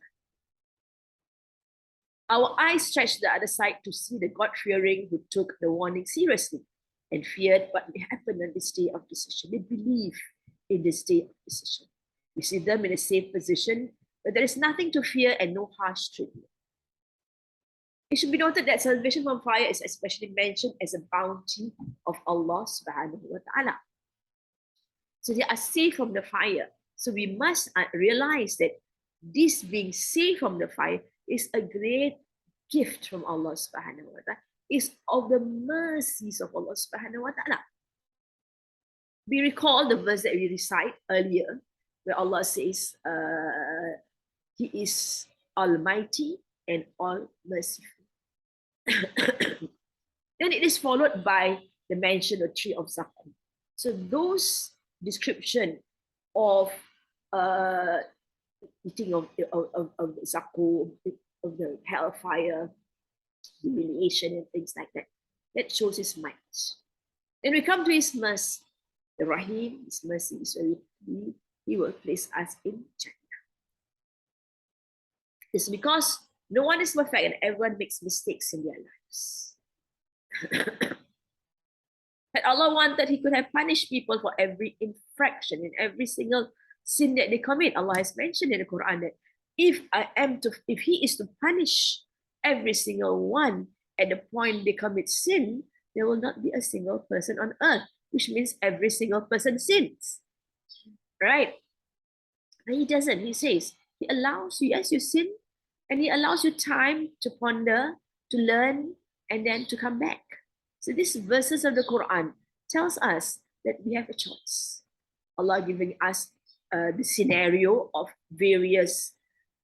Our eyes stretch the other side to see the God-fearing who took the warning seriously and feared what may happen on this day of decision. They believe in this day of decision. We see them in a safe position, but there is nothing to fear and no harsh treatment. It should be noted that salvation from fire is especially mentioned as a bounty of Allah subhanahu wa ta'ala. So they are safe from the fire. So we must realize that this being safe from the fire is a great gift from Allah subhanahu wa ta'ala. It's of the mercies of Allah subhanahu wa ta'ala. We recall the verse that we recite earlier, where Allah says, He is Almighty and All Merciful. Then it is followed by the mention of tree of zakum. So those description of eating of the zakum, of the hellfire, humiliation, and things like that. That shows his might. Then we come to his mercy. The Rahim, his mercy is very he will place us in Jannah. It's because no one is perfect and everyone makes mistakes in their lives. Had Allah wanted, He could have punished people for every infraction and every single sin that they commit. Allah has mentioned in the Quran that if He is to punish every single one at the point they commit sin, there will not be a single person on earth, which means every single person sins. Right? And He doesn't. He says, He allows you, as you sin, and He allows you time to ponder, to learn, and then to come back. So these verses of the Quran tells us that we have a choice. Allah giving us the scenario of various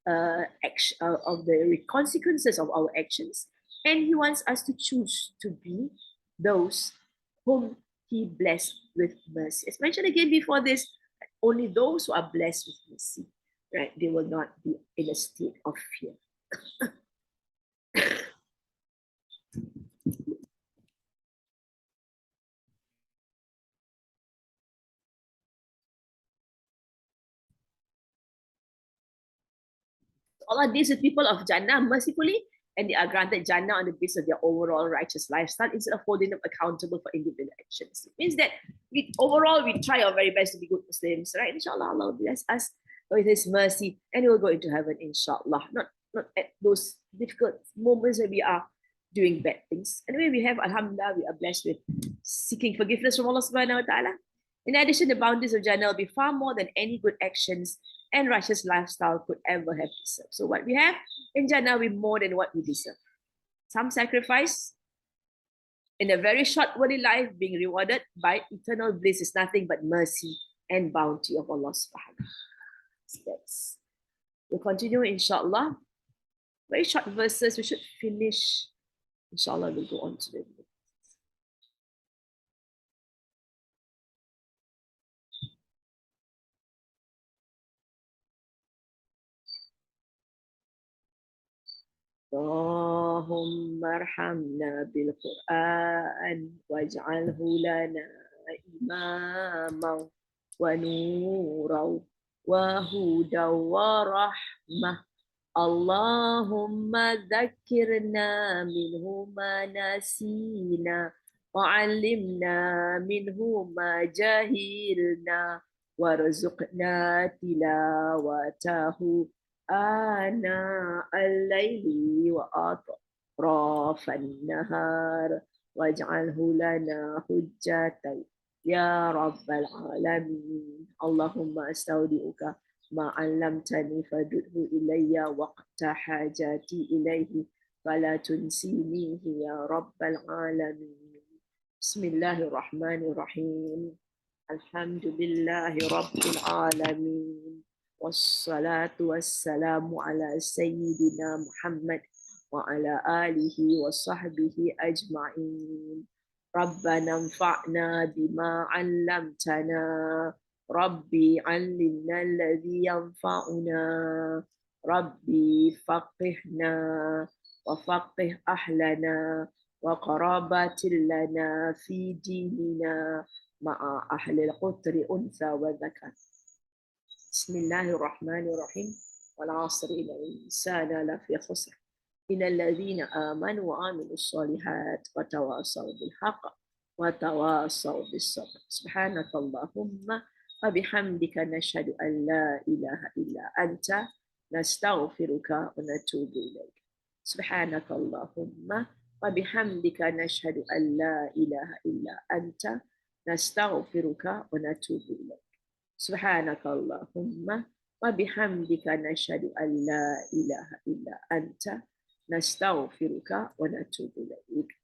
of the consequences of our actions, and He wants us to choose to be those whom He blessed with mercy. As mentioned again before this, only those who are blessed with mercy, right? They will not be in a state of fear. Allah deals with people of Jannah mercifully, and they are granted Jannah on the basis of their overall righteous lifestyle instead of holding them accountable for individual actions. It means that overall we try our very best to be good Muslims, right? Inshallah, Allah will bless us with His mercy and we will go into heaven, inshallah. Not at those difficult moments where we are doing bad things. Anyway, we have, alhamdulillah, we are blessed with seeking forgiveness from Allah subhanahu wa ta'ala. In addition, the bounties of Jannah will be far more than any good actions and righteous lifestyle could ever have deserved. So what we have in Jannah, we more than what we deserve. Some sacrifice in a very short worldly life, being rewarded by eternal bliss is nothing but mercy and bounty of Allah subhanahu wa ta'ala. We'll continue, inshallah. Very short verses, we should finish. Inshallah, we'll go on to the اللهم ارحمنا بالقرآن واجعله لنا إماما ونورا وهدى ورحمة اللهم ذكرنا منه ما نسينا وعلمنا منه ما جهلنا وارزقنا تلاوته آناء الليل وأطراف النهار واجعله لنا حجة يا رب العالمين اللهم أستودعك ما علمتني فردده إلي وقت حاجاتي إليه فلا تنسينيه يا رب العالمين بسم الله الرحمن الرحيم الحمد لله رب العالمين والصلاة والسلام على سيدنا محمد وعلى آله وصحبه أجمعين ربنا انفعنا بما علمتنا ربي علمنا الذي ينفعنا ربي فقهنا وفقه أهلنا وقرابات لنا في ديننا مع أهل القطر أنثى وذكر بسم الله الرحمن الرحيم والعصر إن الإنسان لفي خسر إن الذين آمنوا وعملوا الصالحات وتواصوا بالحق وتواصوا بالصبر سبحانك اللهم وبحمدك نشهد أن لا إله إلا أنت نستغفرك ونتوب إليك سبحانك اللهم وبحمدك نشهد أن لا إله إلا أنت نستغفرك ونتوب إليك سبحانك اللهم وبحمدك نشهد أن لا إله إلا أنت نستغفرك ونتوب إليك